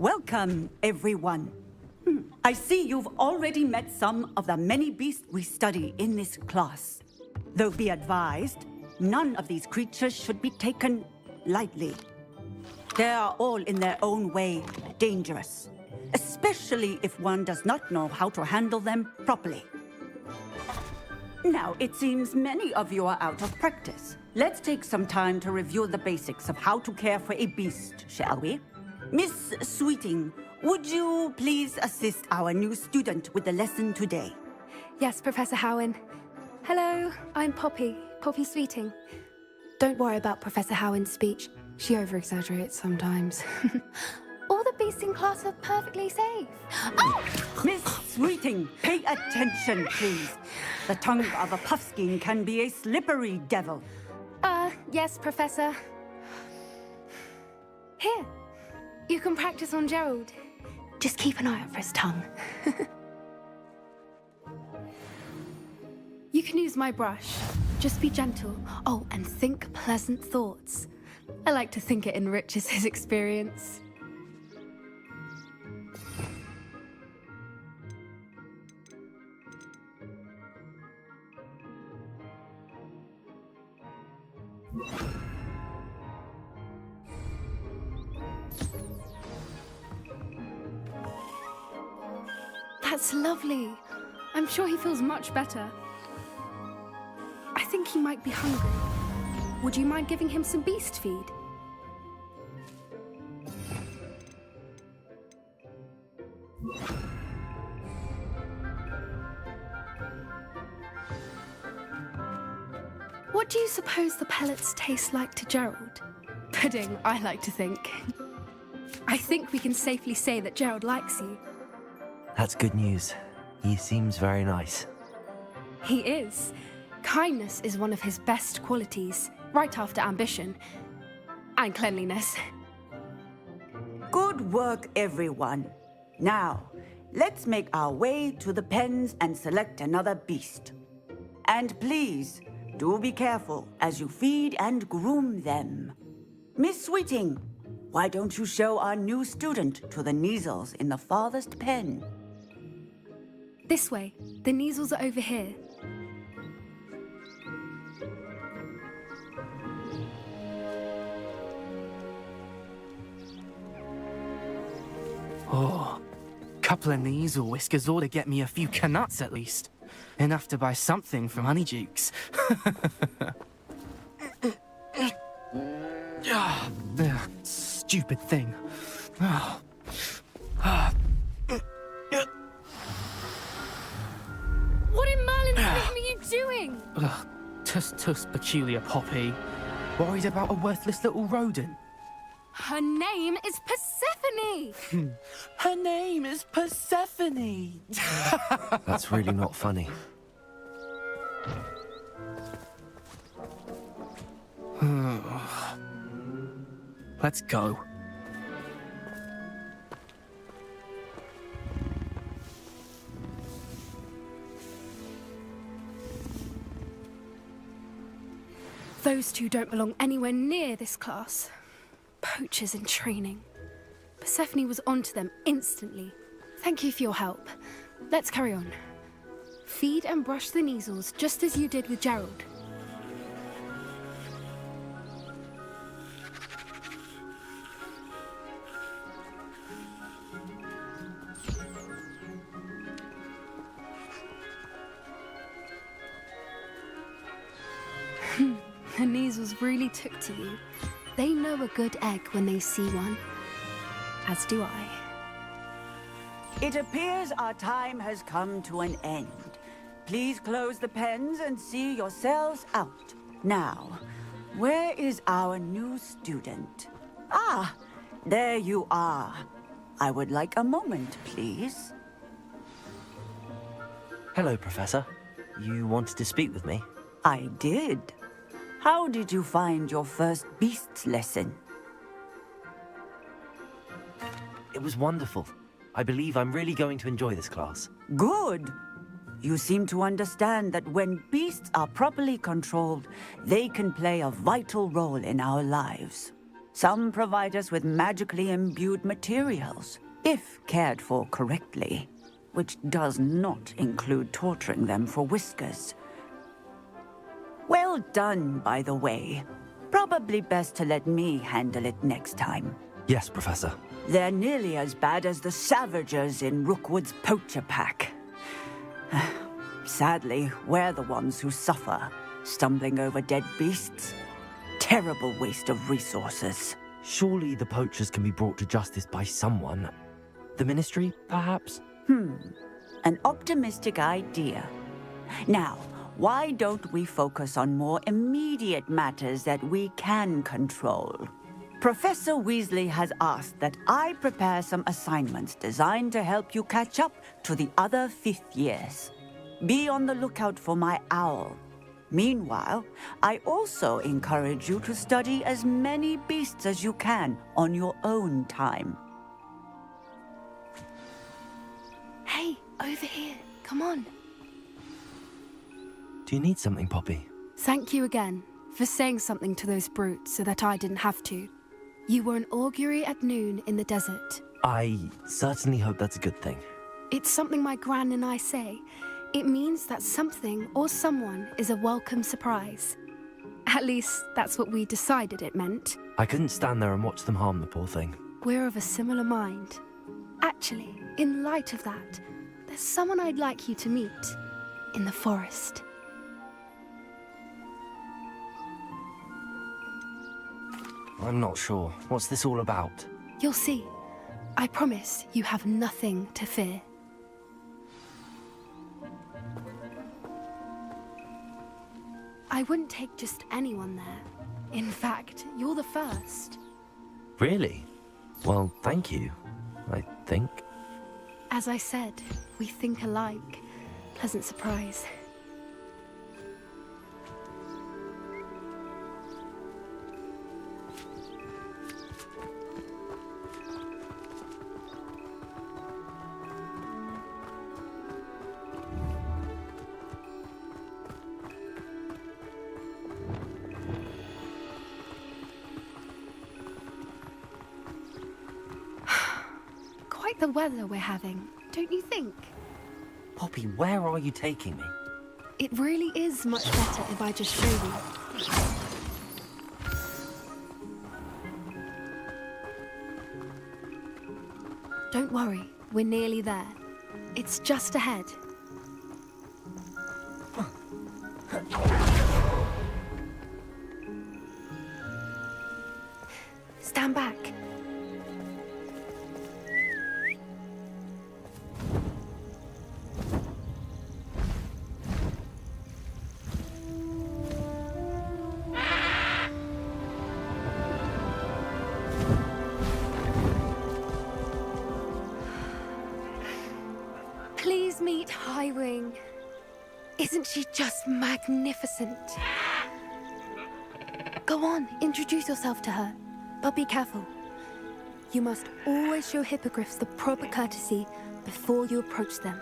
Welcome, everyone. I see you've already met some of the many beasts we study in this class. Though be advised, none of these creatures should be taken lightly. They are all in their own way dangerous, especially if one does not know how to handle them properly. Now, it seems many of you are out of practice. Let's take some time to review the basics of how to care for a beast, shall we? Miss Sweeting, would you please assist our new student with the lesson today? Yes, Professor Howen. Hello, I'm Poppy Sweeting. Don't worry about Professor Howen's speech. She over-exaggerates sometimes. All the beasts in class are perfectly safe. Oh! Miss Sweeting, pay attention, please. The tongue of a puffskein can be a slippery devil. Yes, Professor. Here, you can practice on Gerald. Just keep an eye out for his tongue. You can use my brush. Just be gentle. Oh, and think pleasant thoughts. I like to think it enriches his experience. That's lovely. I'm sure he feels much better. I think he might be hungry. Would you mind giving him some beast feed? What do you suppose the pellets taste like to Gerald? Pudding, I like to think. I think we can safely say that Gerald likes you. That's good news. He seems very nice. He is. Kindness is one of his best qualities, right after ambition. And cleanliness. Good work, everyone. Now, let's make our way to the pens and select another beast. And please, do be careful as you feed and groom them. Miss Sweeting, why don't you show our new student to the Neasels in the farthest pen? This way. The Neasels are over here. Oh, couple of Neasel whiskers ought to get me a few canuts at least. Enough to buy something from Honeydukes. Stupid thing. Oh. What in Merlin's name are you doing? Tuss peculiar Poppy. Worried about a worthless little rodent. Her name is Persephone! Her name is Persephone! That's really not funny. Let's go. Those two don't belong anywhere near this class. Poachers in training. Persephone was onto them instantly. Thank you for your help. Let's carry on. Feed and brush the Neasels just as you did with Gerald. The Neasels really took to you. They know a good egg when they see one. As do I. It appears our time has come to an end. Please close the pens and see yourselves out. Now, where is our new student? Ah, there you are. I would like a moment, please. Hello, Professor. You wanted to speak with me? I did. How did you find your first beasts lesson? It was wonderful. I believe I'm really going to enjoy this class. Good. You seem to understand that when beasts are properly controlled, they can play a vital role in our lives. Some provide us with magically imbued materials, if cared for correctly, which does not include torturing them for whiskers. Well done, by the way. Probably best to let me handle it next time. Yes, Professor. They're nearly as bad as the Savagers in Rookwood's poacher pack. Sadly, we're the ones who suffer, stumbling over dead beasts. Terrible waste of resources. Surely the poachers can be brought to justice by someone. The Ministry, perhaps? An optimistic idea. Now, why don't we focus on more immediate matters that we can control? Professor Weasley has asked that I prepare some assignments designed to help you catch up to the other 5th years. Be on the lookout for my owl. Meanwhile, I also encourage you to study as many beasts as you can on your own time. Hey, over here. Come on. Do you need something, Poppy? Thank you again for saying something to those brutes so that I didn't have to. You were an augury at noon in the desert. I certainly hope that's a good thing. It's something my gran and I say. It means that something or someone is a welcome surprise. At least, that's what we decided it meant. I couldn't stand there and watch them harm the poor thing. We're of a similar mind. Actually, in light of that, there's someone I'd like you to meet in the forest. I'm not sure. What's this all about? You'll see. I promise you have nothing to fear. I wouldn't take just anyone there. In fact, you're the first. Really? Well, thank you, I think. As I said, we think alike. Pleasant surprise. Quite the weather we're having, don't you think? Poppy, where are you taking me? It really is much better if I just show you. Don't worry, we're nearly there. It's just ahead. Stand back. Please meet Highwing. Isn't she just magnificent? Go on, introduce yourself to her. But be careful. You must always show hippogriffs the proper courtesy before you approach them.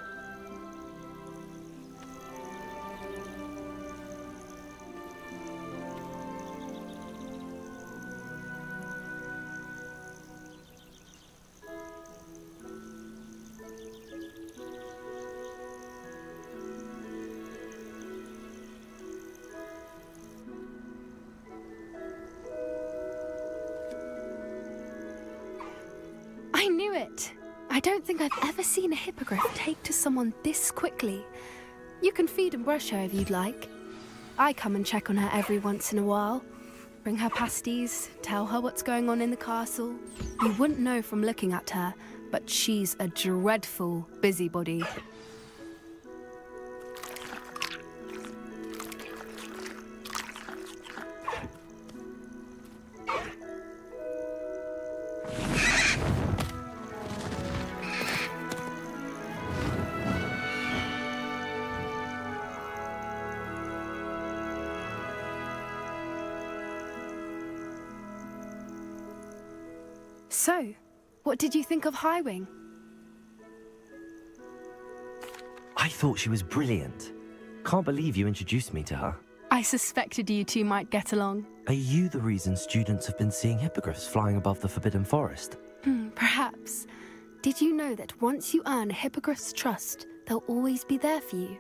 I knew it! I don't think I've ever seen a hippogriff take to someone this quickly. You can feed and brush her if you'd like. I come and check on her every once in a while. Bring her pasties, tell her what's going on in the castle. You wouldn't know from looking at her, but she's a dreadful busybody. So, what did you think of Highwing? I thought she was brilliant. Can't believe you introduced me to her. I suspected you two might get along. Are you the reason students have been seeing hippogriffs flying above the Forbidden Forest? Perhaps. Did you know that once you earn a hippogriff's trust, they'll always be there for you?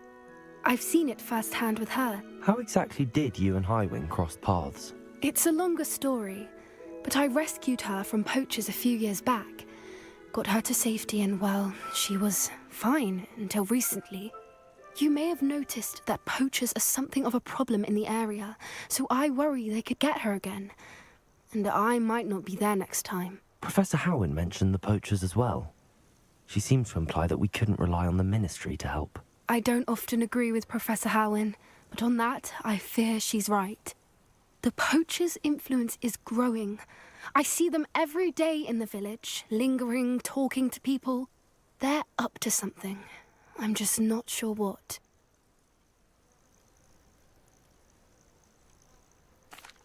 I've seen it firsthand with her. How exactly did you and Highwing cross paths? It's a longer story, but I rescued her from poachers a few years back. Got her to safety and, well, she was fine until recently. You may have noticed that poachers are something of a problem in the area, so I worry they could get her again. And I might not be there next time. Professor Howin mentioned the poachers as well. She seemed to imply that we couldn't rely on the Ministry to help. I don't often agree with Professor Howin, but on that, I fear she's right. The poachers' influence is growing. I see them every day in the village, lingering, talking to people. They're up to something. I'm just not sure what.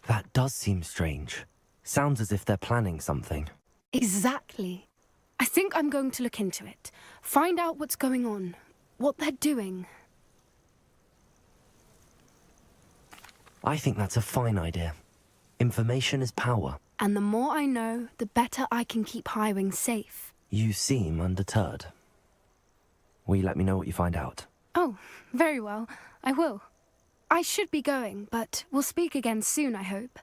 That does seem strange. Sounds as if they're planning something. Exactly. I think I'm going to look into it. Find out what's going on. What they're doing. I think that's a fine idea. Information is power. And the more I know, the better I can keep Highwing safe. You seem undeterred. Will you let me know what you find out? Oh, very well. I will. I should be going, but we'll speak again soon, I hope.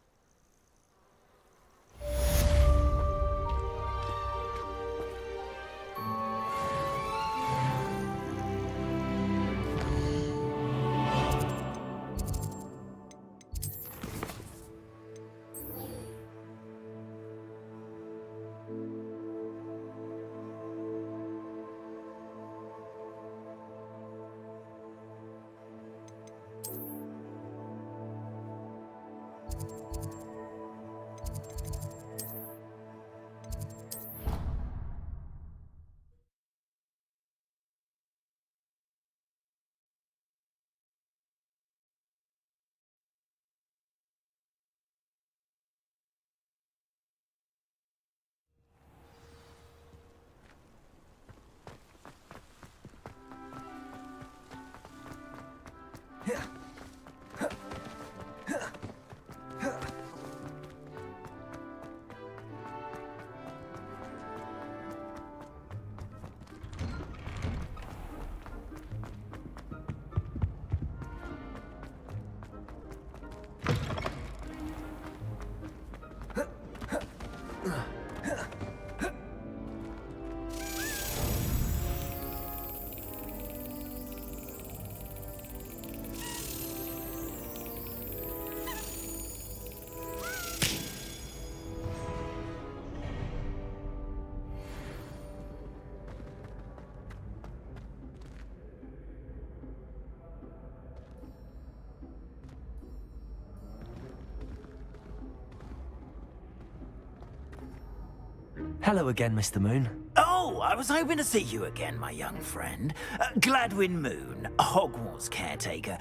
Hello again, Mr. Moon. Oh, I was hoping to see you again, my young friend. Gladwin Moon, Hogwarts caretaker,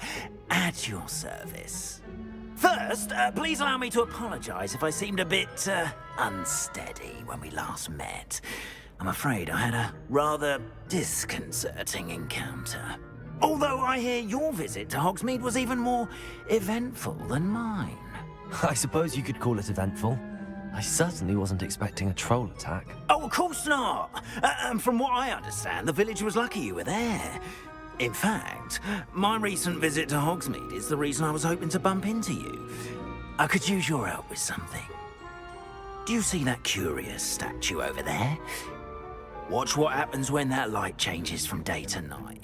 at your service. First, please allow me to apologize if I seemed a bit, unsteady when we last met. I'm afraid I had a rather disconcerting encounter. Although I hear your visit to Hogsmeade was even more eventful than mine. I suppose you could call it eventful. I certainly wasn't expecting a troll attack. Oh, of course not! And from what I understand, the village was lucky you were there. In fact, my recent visit to Hogsmeade is the reason I was hoping to bump into you. I could use your help with something. Do you see that curious statue over there? Watch what happens when that light changes from day to night.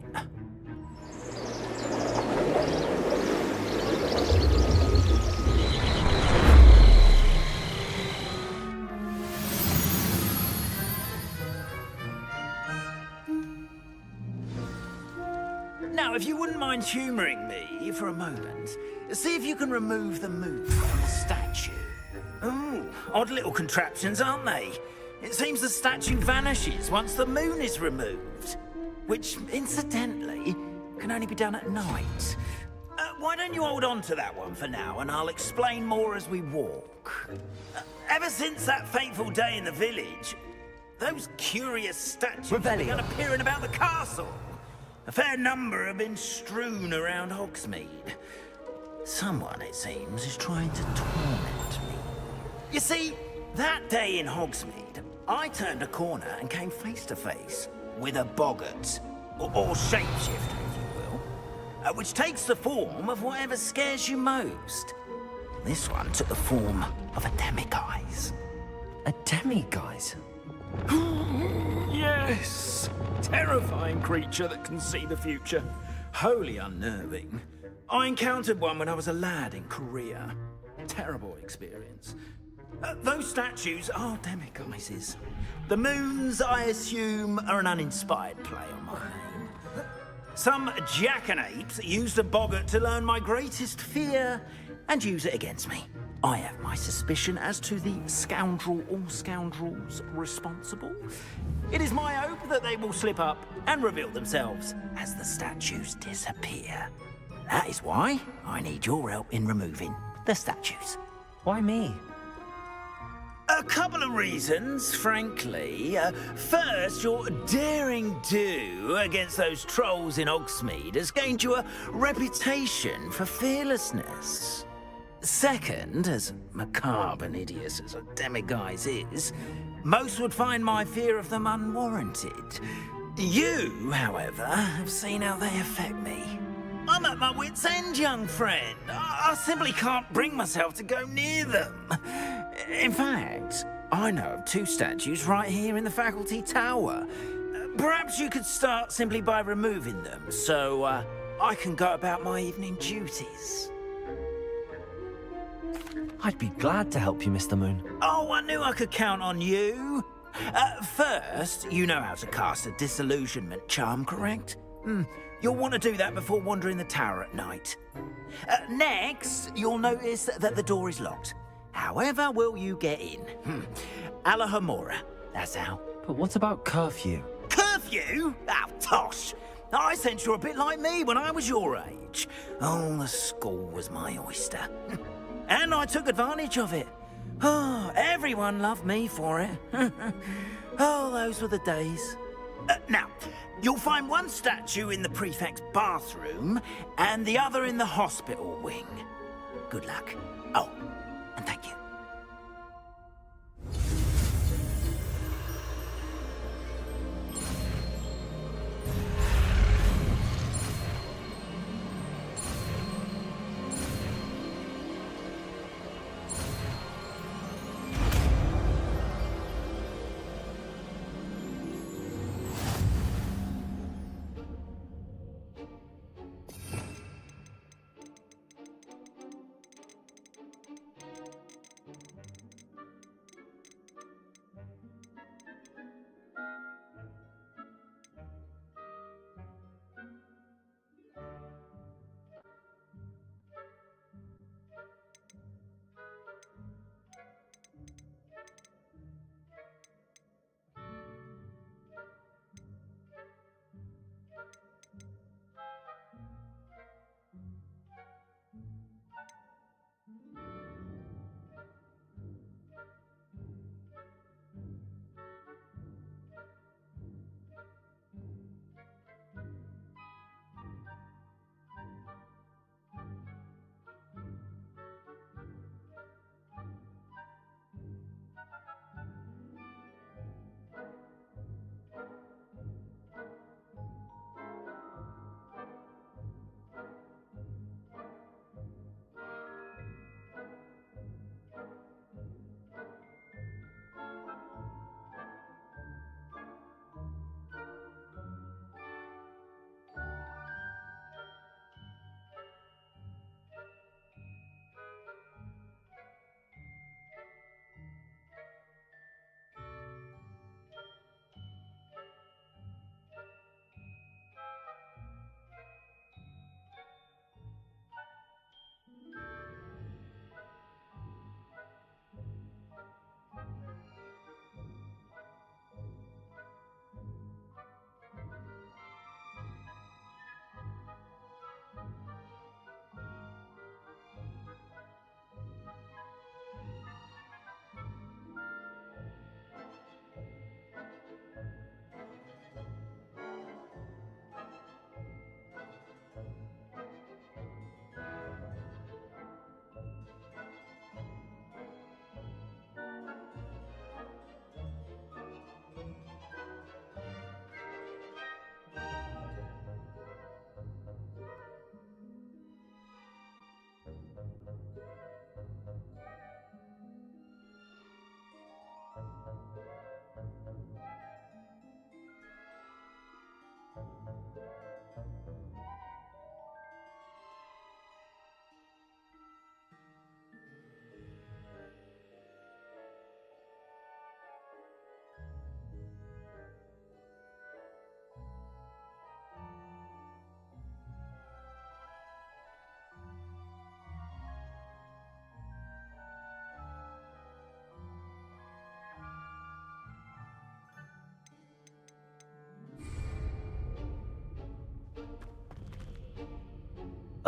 Now, if you wouldn't mind humouring me for a moment, see if you can remove the moon from the statue. Ooh, odd little contraptions, aren't they? It seems the statue vanishes once the moon is removed. Which, incidentally, can only be done at night. Why don't you hold on to that one for now, and I'll explain more as we walk. Ever since that fateful day in the village, those curious statues have begun appearing about the castle. A fair number have been strewn around Hogsmeade. Someone, it seems, is trying to torment me. You see, that day in Hogsmeade, I turned a corner and came face to face with a boggart, or shapeshifter, if you will, which takes the form of whatever scares you most. This one took the form of a demiguise. A demiguise? Yes! Terrifying creature that can see the future. Wholly unnerving. I encountered one when I was a lad in Korea. Terrible experience. Those statues are demiguises. The moons, I assume, are an uninspired play on my name. Some jackanapes used a boggart to learn my greatest fear and use it against me. I have my suspicion as to the scoundrel or scoundrels responsible. It is my hope that they will slip up and reveal themselves as the statues disappear. That is why I need your help in removing the statues. Why me? A couple of reasons, frankly. First, your daring do against those trolls in Hogsmeade has gained you a reputation for fearlessness. Second, as macabre and hideous as a demiguise is, most would find my fear of them unwarranted. You, however, have seen how they affect me. I'm at my wit's end, young friend. I simply can't bring myself to go near them. In fact, I know of 2 statues right here in the faculty tower. Perhaps you could start simply by removing them, so I can go about my evening duties. I'd be glad to help you, Mr. Moon. Oh, I knew I could count on you. First, you know how to cast a disillusionment charm, correct? You'll want to do that before wandering the tower at night. Next, you'll notice that the door is locked. However will you get in? Alahamora, that's how. But what about curfew? Curfew? Oh, tosh. I sense you're a bit like me when I was your age. Oh, the school was my oyster. And I took advantage of it. Oh, everyone loved me for it. Oh, those were the days. Now, you'll find one statue in the prefect's bathroom and the other in the hospital wing. Good luck. Oh, and thank you.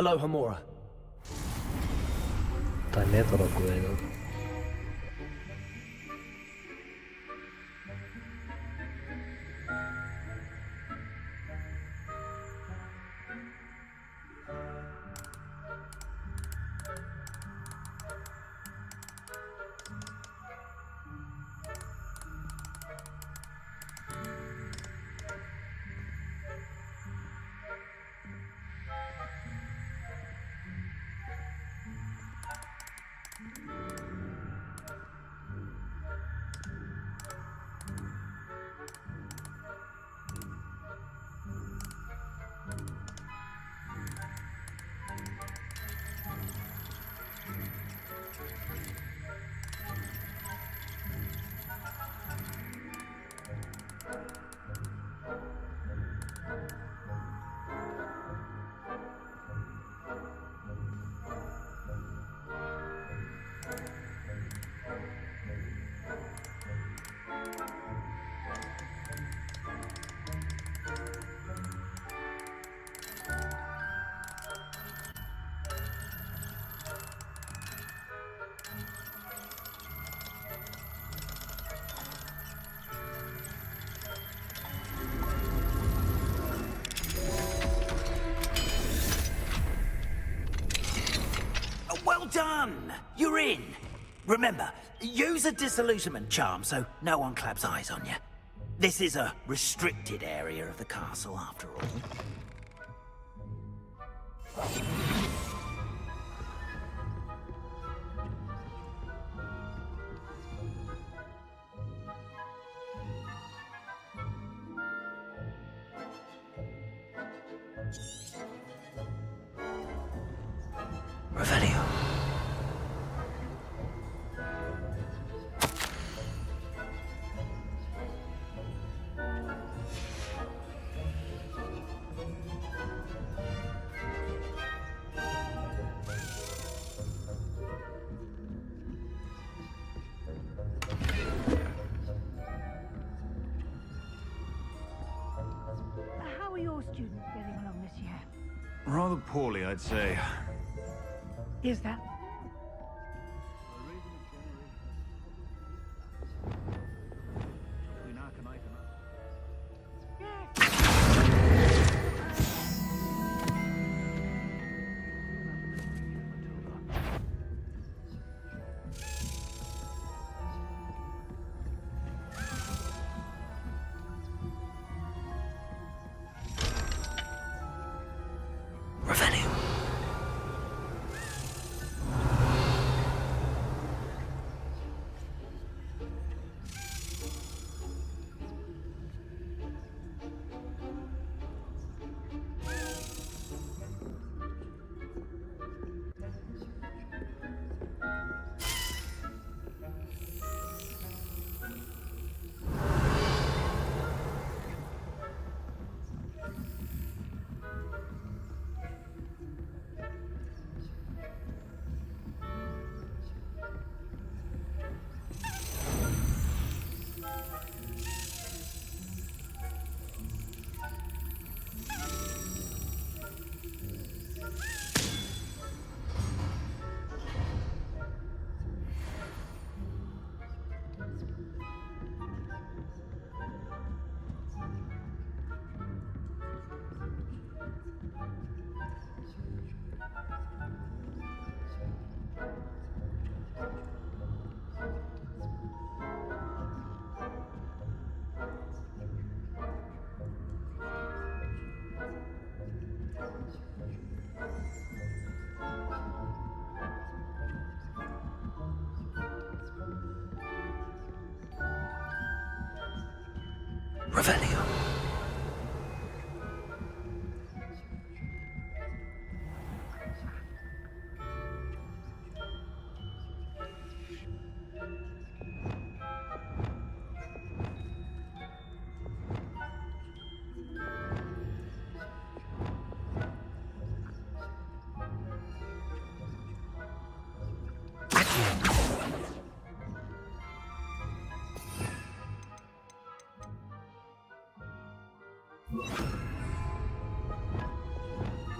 Aloha Mora. തന്നെ തുറക്കുകയായിരുന്നു. Well done! You're in. Remember, use a disillusionment charm so no one claps eyes on you. This is a restricted area of the castle, after all. Revelio. How are your students getting along this year? Rather poorly, I'd say. Is that? Revelio. Revelio.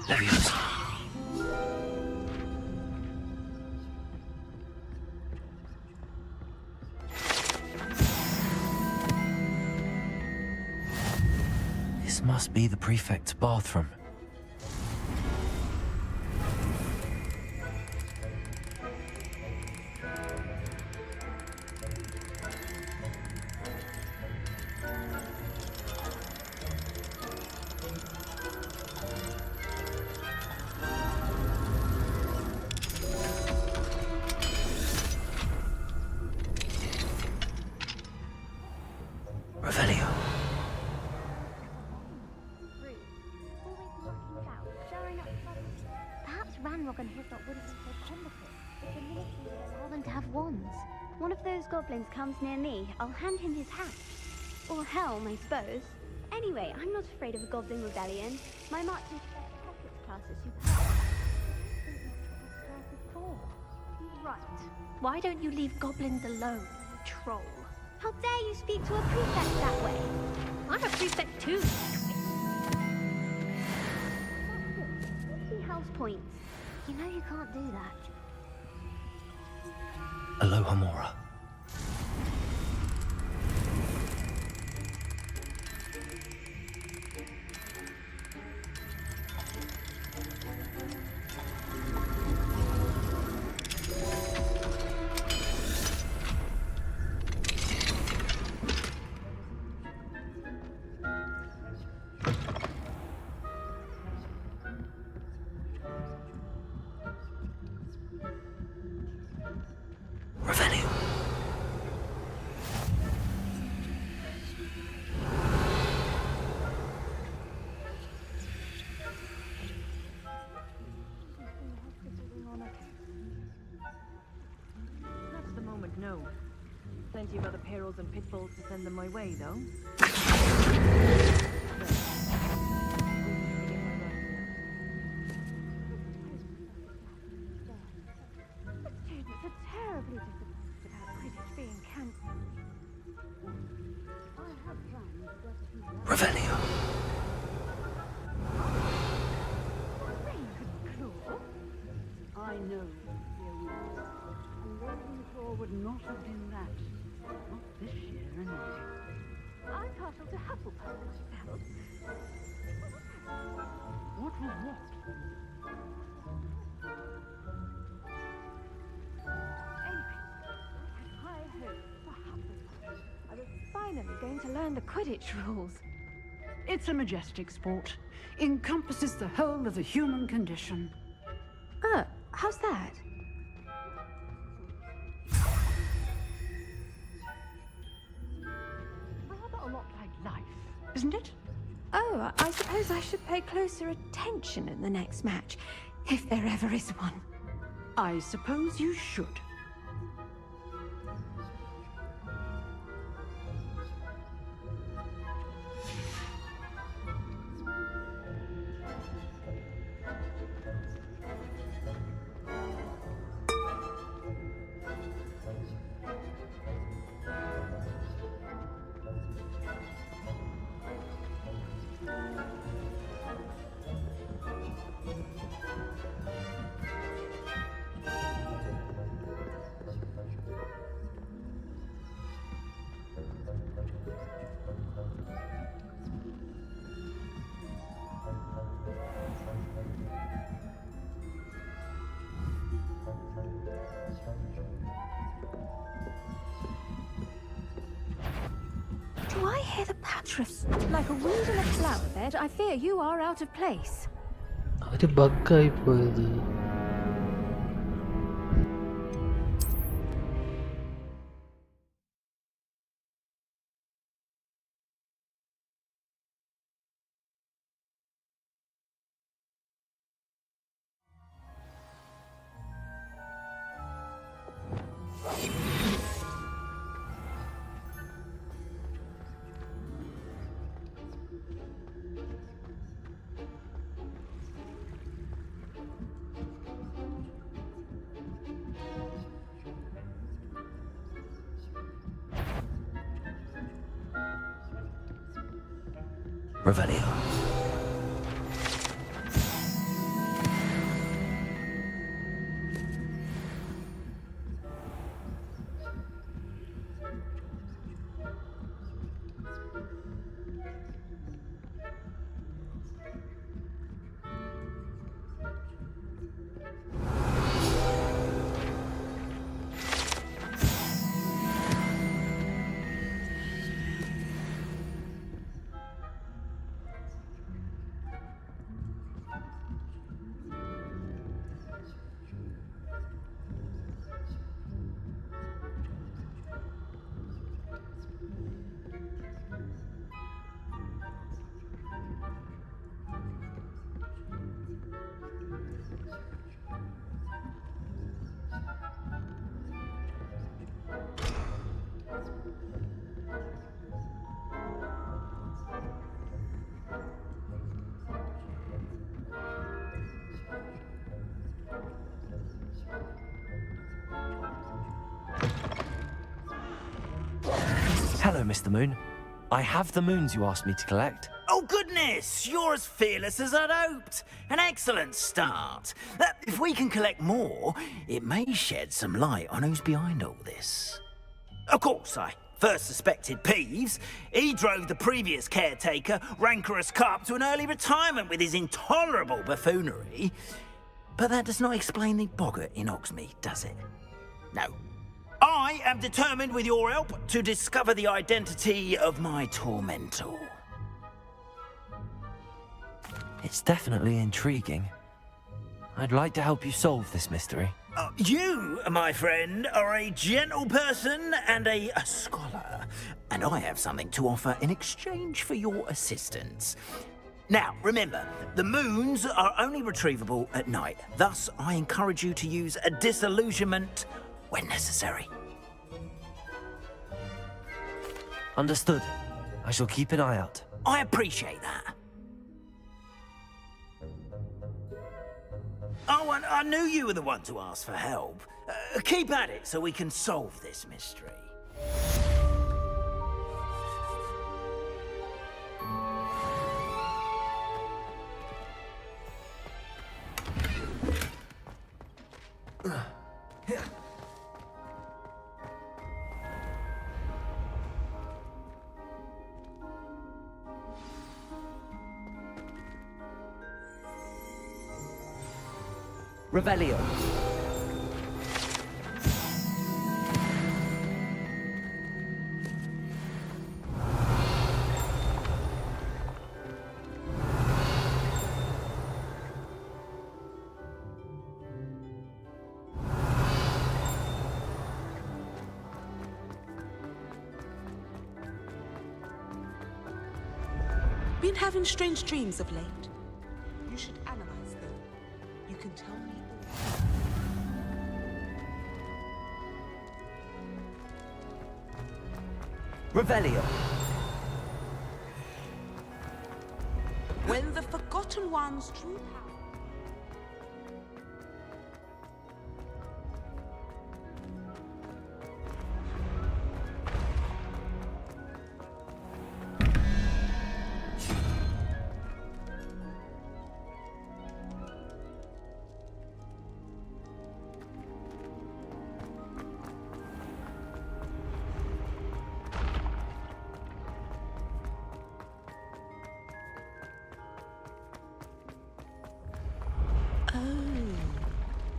Leviosa. must be the prefect's bathroom. Revelio. Perhaps Ranrock and Hislop wouldn't be so combative if the ministry would allow them to have wands. One of those goblins comes near me, I'll hand him his hat. Or helm, I suppose. Anyway, I'm not afraid of a goblin rebellion. My marching pockets class is superb. Right. Why don't you leave goblins alone, you troll? How dare you speak to a prefect that way? I'm a prefect too. House points. You know you can't do that. Aloha Mora. That's the moment, no. Plenty of other perils and pitfalls to send them my way, though. Students are terribly disappointed about Quidditch being cancelled. I have planned to get a few Revelio. Ravenclaw? I know, dear William. And Ravenclaw would not have been that. Not this year, anyway. I'm partial to Hufflepuff myself. What was what? High hopes for Hufflepuff. I was finally going to learn the Quidditch rules. It's a majestic sport. Encompasses the whole of the human condition. How's that? Rather a lot like life, isn't it? Oh, I suppose I should pay closer attention in the next match, if there ever is one. I suppose you should. Do I hear the patter of like a wind in a flower bed? I fear you are out of place. ഒരു ബഗ്ഗായി പോയത്. Revelio. Mr. Moon. I have the moons you asked me to collect. Oh, goodness! You're as fearless as I'd hoped. An excellent start. If we can collect more, it may shed some light on who's behind all this. Of course, I first suspected Peeves. He drove the previous caretaker, Rancorous Carp, to an early retirement with his intolerable buffoonery. But that does not explain the boggart in Hogsmeade, does it? No. I am determined, with your help, to discover the identity of my tormentor. It's definitely intriguing. I'd like to help you solve this mystery. You, my friend, are a gentle person and a scholar, and I have something to offer in exchange for your assistance. Now, remember, the moons are only retrievable at night. Thus, I encourage you to use a disillusionment when necessary. Understood. I shall keep an eye out. I appreciate that. Oh, and I knew you were the one to ask for help. Keep at it so we can solve this mystery. Revelio. Been having strange dreams of late. You should analyze them. You can tell me all. Revelio. When the Forgotten One's true power...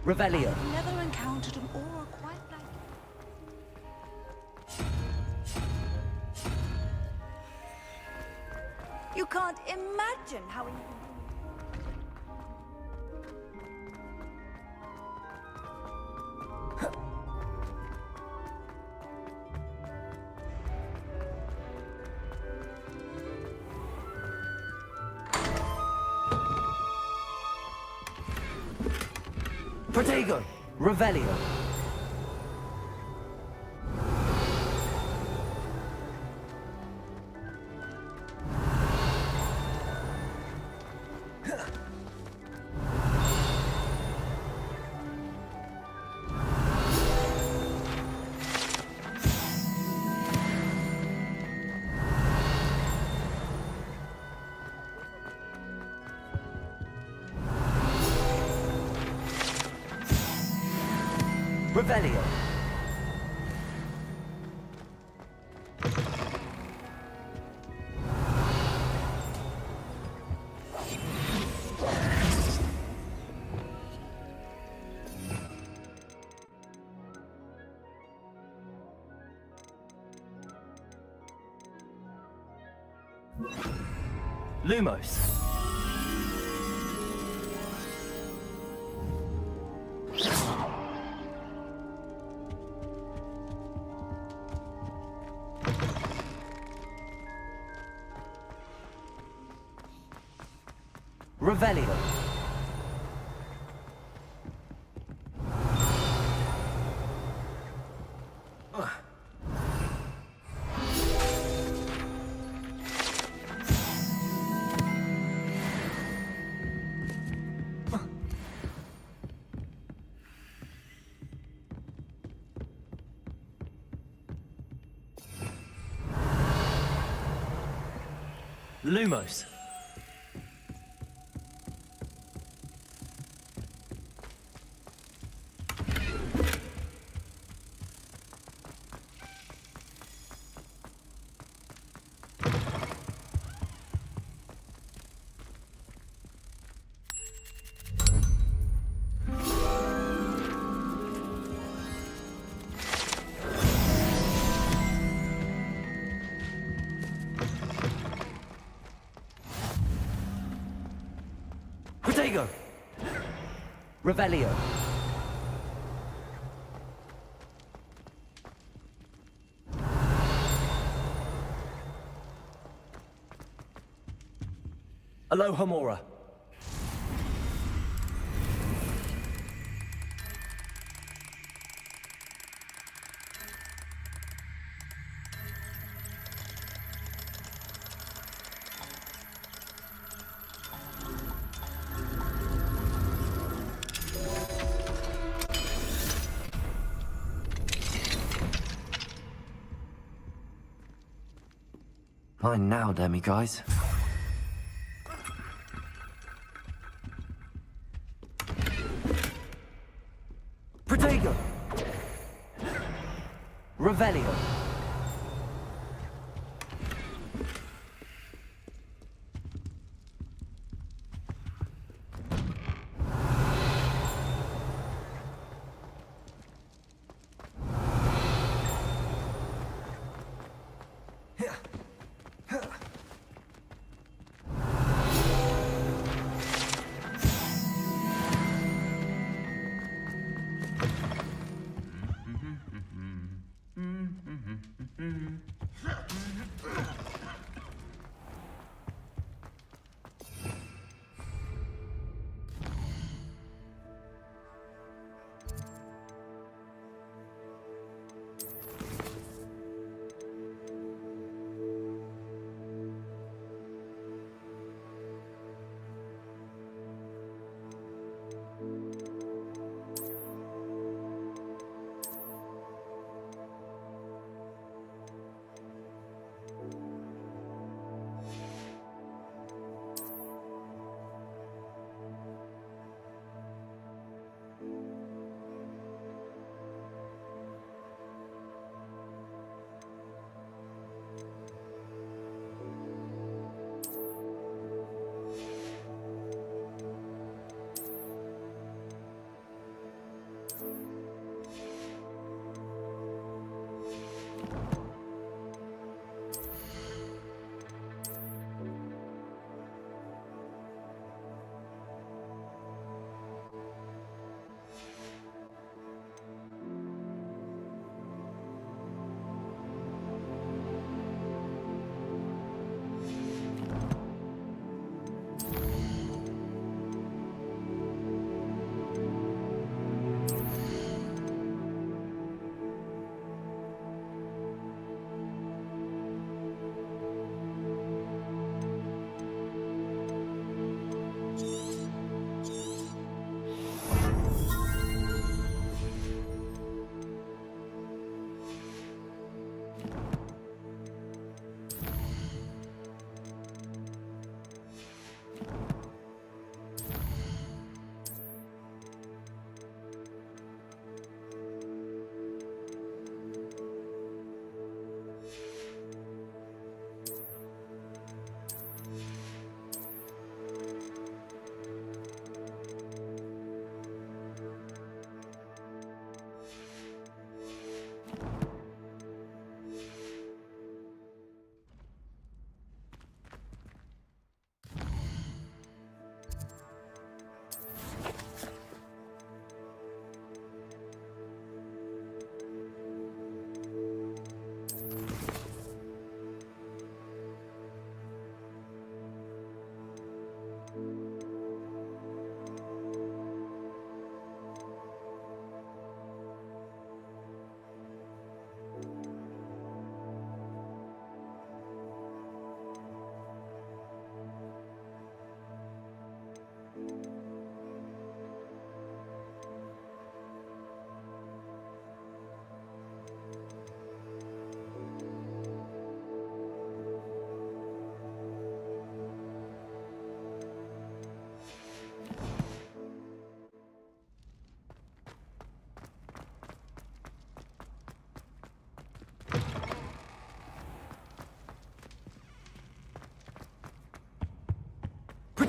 Revelio. I've never encountered an aura quite like it. You can't imagine how... Protego. Revelio. Revelio. Lumos. Revelio. Lumos. Protego! Revelio. Alohomora. Fine now, demi guys. Protego! Revelio.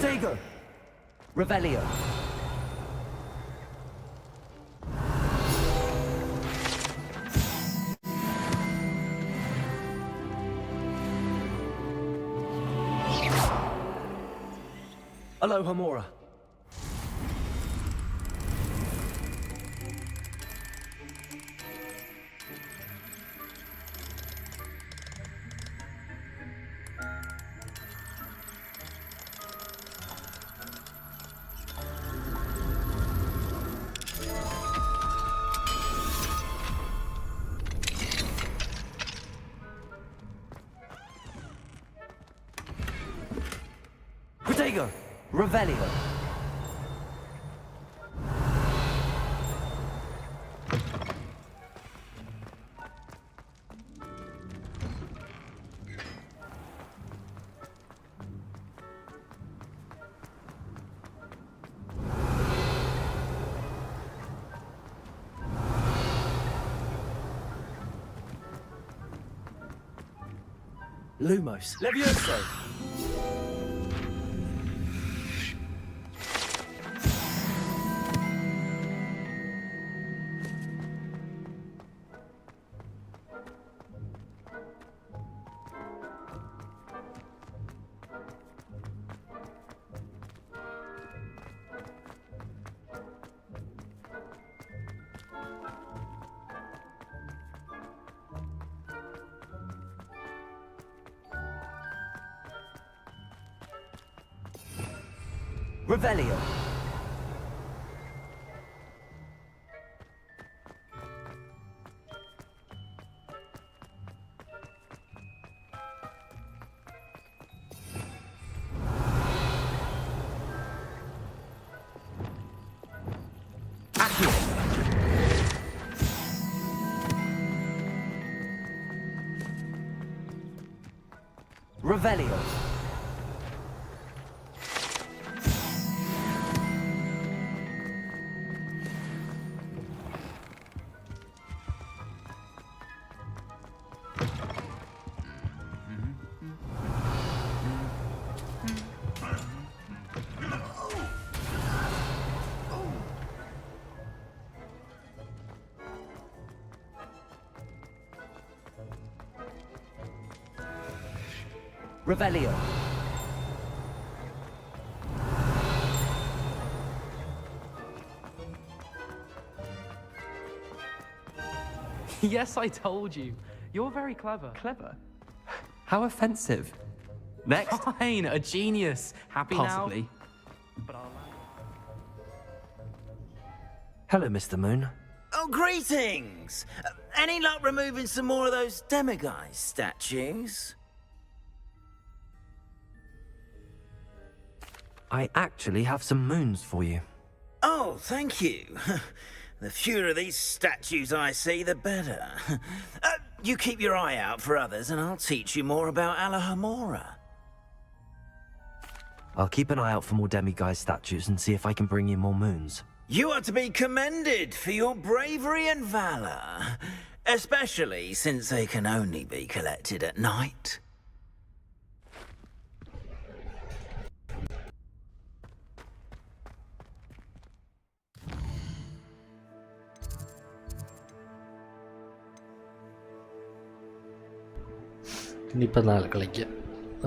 Protego! Revelio. Aloha Mora. Protego! Revelio. Lumos. Levioso. Revelio. Accio. Revelio. Revelio. Yes, I told you. You're very clever. Clever? How offensive. Next? Fine, a genius. Happy Possibly. now? But I'll... Hello, Mr. Moon. Oh, greetings! Any luck removing some more of those demiguise statues? I actually have some moons for you. Oh, thank you. The fewer of these statues I see, the better. You keep your eye out for others, and I'll teach you more about Alahamora. I'll keep an eye out for more demiguise statues and see if I can bring you more moons. You are to be commended for your bravery and valor, especially since they can only be collected at night. ഇനിയിപ്പോൾ നാളെ കളിക്കാം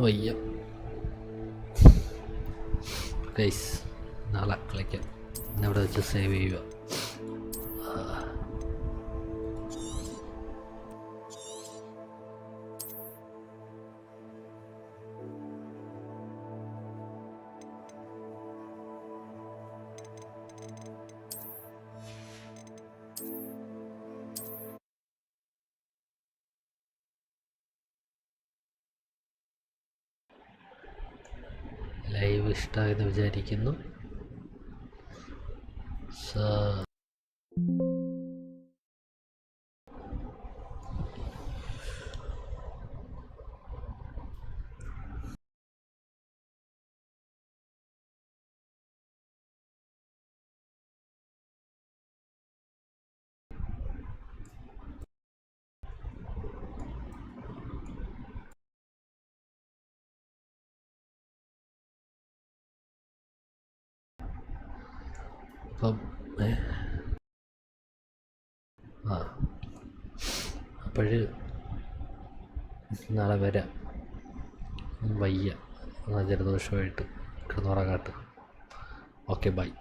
വയ്യ guys നാളെ കളിക്കാം ഇന്നവിടെ വെച്ച് save ചെയ്യുക live ഇഷ്ടമായെന്ന് വിചാരിക്കുന്നു. അപ്പം അപ്പോഴ് നാളെ വരാം. വയ്യ, ജലദോഷമായിട്ട് കിടന്നുറങ്ങാട്ട്. Okay, by.